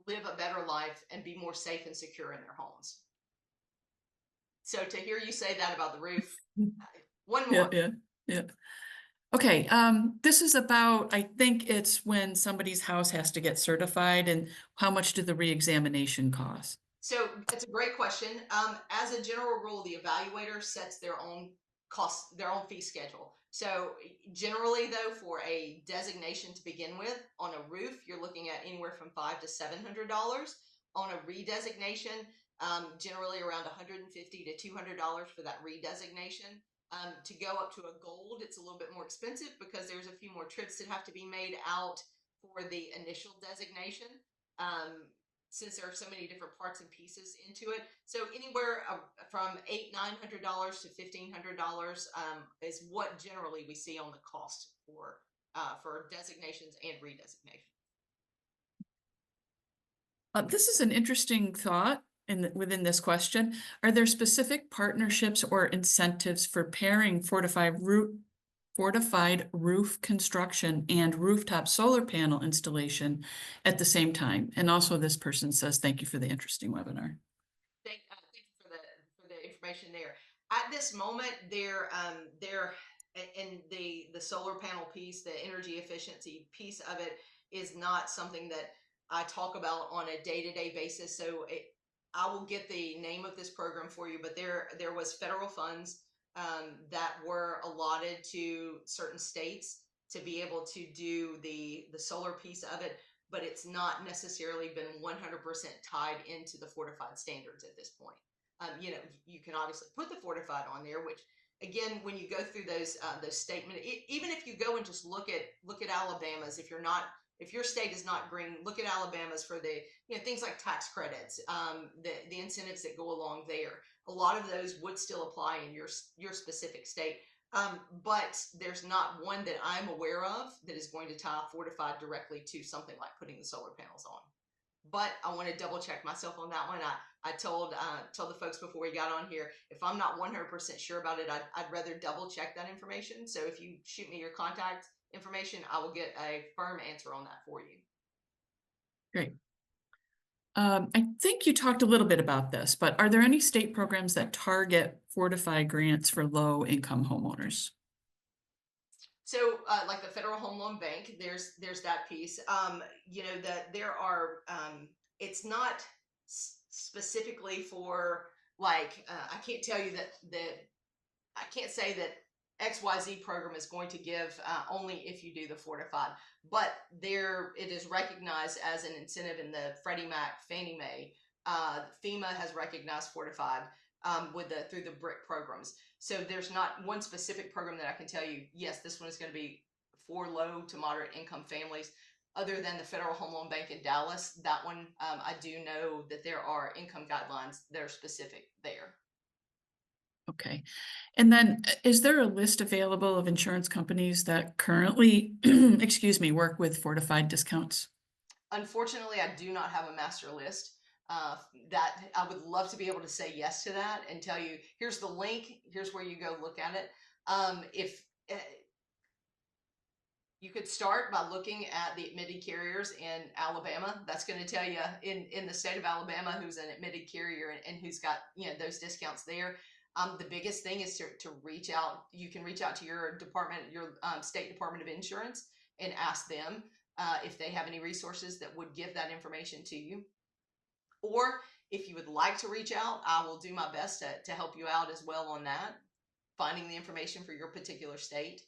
live a better life and be more safe and secure in their homes. So to hear you say that about the roof, one more. Yeah. Okay, this is about, I think it's when somebody's house has to get certified, and how much do the reexamination cost? So it's a great question. As a general rule, the evaluator sets their own cost, their own fee schedule. So generally, though, for a designation to begin with on a roof, you're looking at anywhere from $500 to $700. On a redesignation, generally around $150 to $200 for that redesignation. To go up to a gold, it's a little bit more expensive because there's a few more trips that have to be made out for the initial designation. Since there are so many different parts and pieces into it. So anywhere from $800 to $900 to $1,500 is what generally we see on the cost for designations and redesignations. This is an interesting thought within this question. Are there specific partnerships or incentives for pairing fortified roof construction and rooftop solar panel installation at the same time? And also this person says, thank you for the interesting webinar. Thank you for the information there. At this moment, they're in the solar panel piece, the energy efficiency piece of it is not something that I talk about on a day-to-day basis. So I will get the name of this program for you, but there was federal funds that were allotted to certain states to be able to do the solar piece of it, but it's not necessarily been 100% tied into the fortified standards at this point. You know, you can obviously put the fortified on there, which again, when you go through those statements, even if you go and just look at Alabama's, if your state is not green, look at Alabama's for the, you know, things like tax credits, the incentives that go along there. A lot of those would still apply in your specific state. But there's not one that I'm aware of that is going to tie Fortified directly to something like putting the solar panels on. But I want to double check myself on that one. I told the folks before we got on here, if I'm not 100% sure about it, I'd rather double check that information. So if you shoot me your contact information, I will get a firm answer on that for you. Great. I think you talked a little bit about this, but are there any state programs that target Fortified grants for low-income homeowners? So, like the Federal Home Loan Bank, there's that piece. You know that there are. It's not specifically for like. I can't tell you that I can't say that XYZ program is going to give only if you do the Fortified, but there it is recognized as an incentive in the Freddie Mac, Fannie Mae. FEMA has recognized Fortified through the BRIC programs. So there's not one specific program that I can tell you, yes, this one is going to be for low to moderate income families. Other than the Federal Home Loan Bank in Dallas, that one I do know that there are income guidelines that are specific there. Okay. And then is there a list available of insurance companies that currently, excuse me, work with Fortified discounts? Unfortunately, I do not have a master list. That I would love to be able to say yes to that and tell you, here's the link, here's where you go look at it. If you could start by looking at the admitted carriers in Alabama. That's going to tell you in the state of Alabama who's an admitted carrier and who's got those discounts there. The biggest thing is to reach out. You can reach out to your department, your state Department of Insurance, and ask them if they have any resources that would give that information to you. Or if you would like to reach out, I will do my best to help you out as well on that, finding the information for your particular state.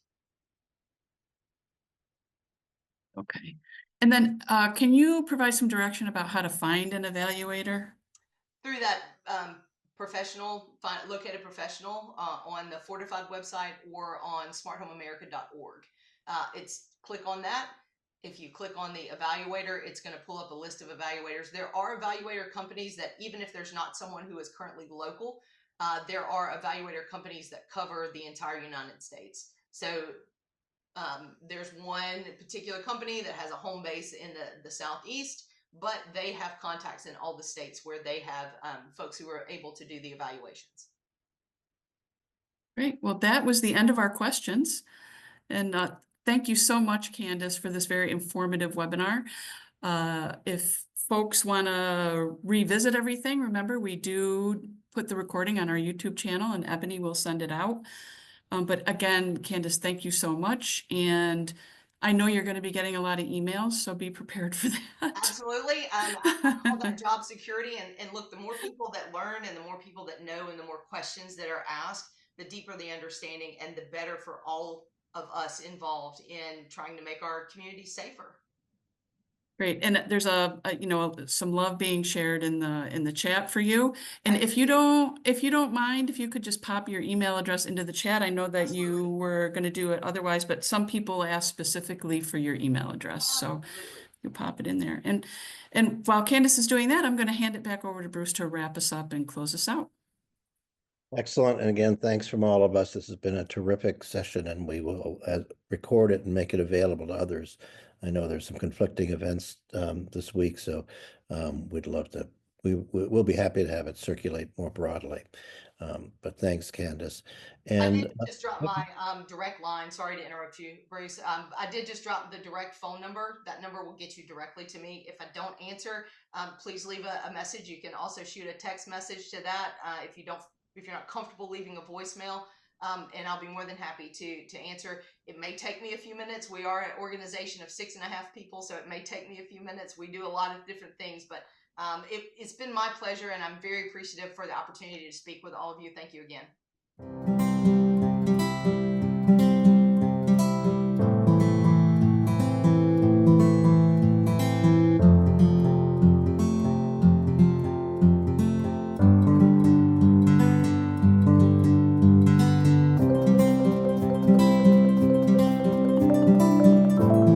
Okay. And then can you provide some direction about how to find an evaluator? Through that look at a professional on the Fortified website or on smarthomeamerica.org. It's click on that. If you click on the evaluator, it's going to pull up a list of evaluators. There are evaluator companies that even if there's not someone who is currently local, there are evaluator companies that cover the entire United States. So there's one particular company that has a home base in the Southeast, but they have contacts in all the states where they have folks who are able to do the evaluations. Great. Well, that was the end of our questions. And thank you so much, Candace, for this very informative webinar. If folks want to revisit everything, remember, we do put the recording on our YouTube channel and Ebony will send it out. But again, Candace, thank you so much. And I know you're going to be getting a lot of emails, so be prepared for that. Absolutely. I call that job security. And look, the more people that learn and the more people that know and the more questions that are asked, the deeper the understanding and the better for all of us involved in trying to make our community safer. Great. And there's some love being shared in the chat for you. And Thank if you don't mind, if you could just pop your email address into the chat. I know that Absolutely. you were going to do it otherwise, but some people ask specifically for your email address. So Absolutely. you pop it in there. And while Candace is doing that, I'm going to hand it back over to Bruce to wrap us up and close us out. Excellent. And again, thanks from all of us. This has been a terrific session and we will record it and make it available to others. I know there's some conflicting events this week, so we'd love to, we'll be happy to have it circulate more broadly. But thanks, Candace. And I did just drop my direct line. Sorry to interrupt you, Bruce. I did just drop the direct phone number. That number will get you directly to me. If I don't answer, please leave a message. You can also shoot a text message to that if you're not comfortable leaving a voicemail. And I'll be more than happy to answer. It may take me a few minutes. We are an organization of 6.5 people, so it may take me a few minutes. We do a lot of different things, but it's been my pleasure, and I'm very appreciative for the opportunity to speak with all of you. Thank you again.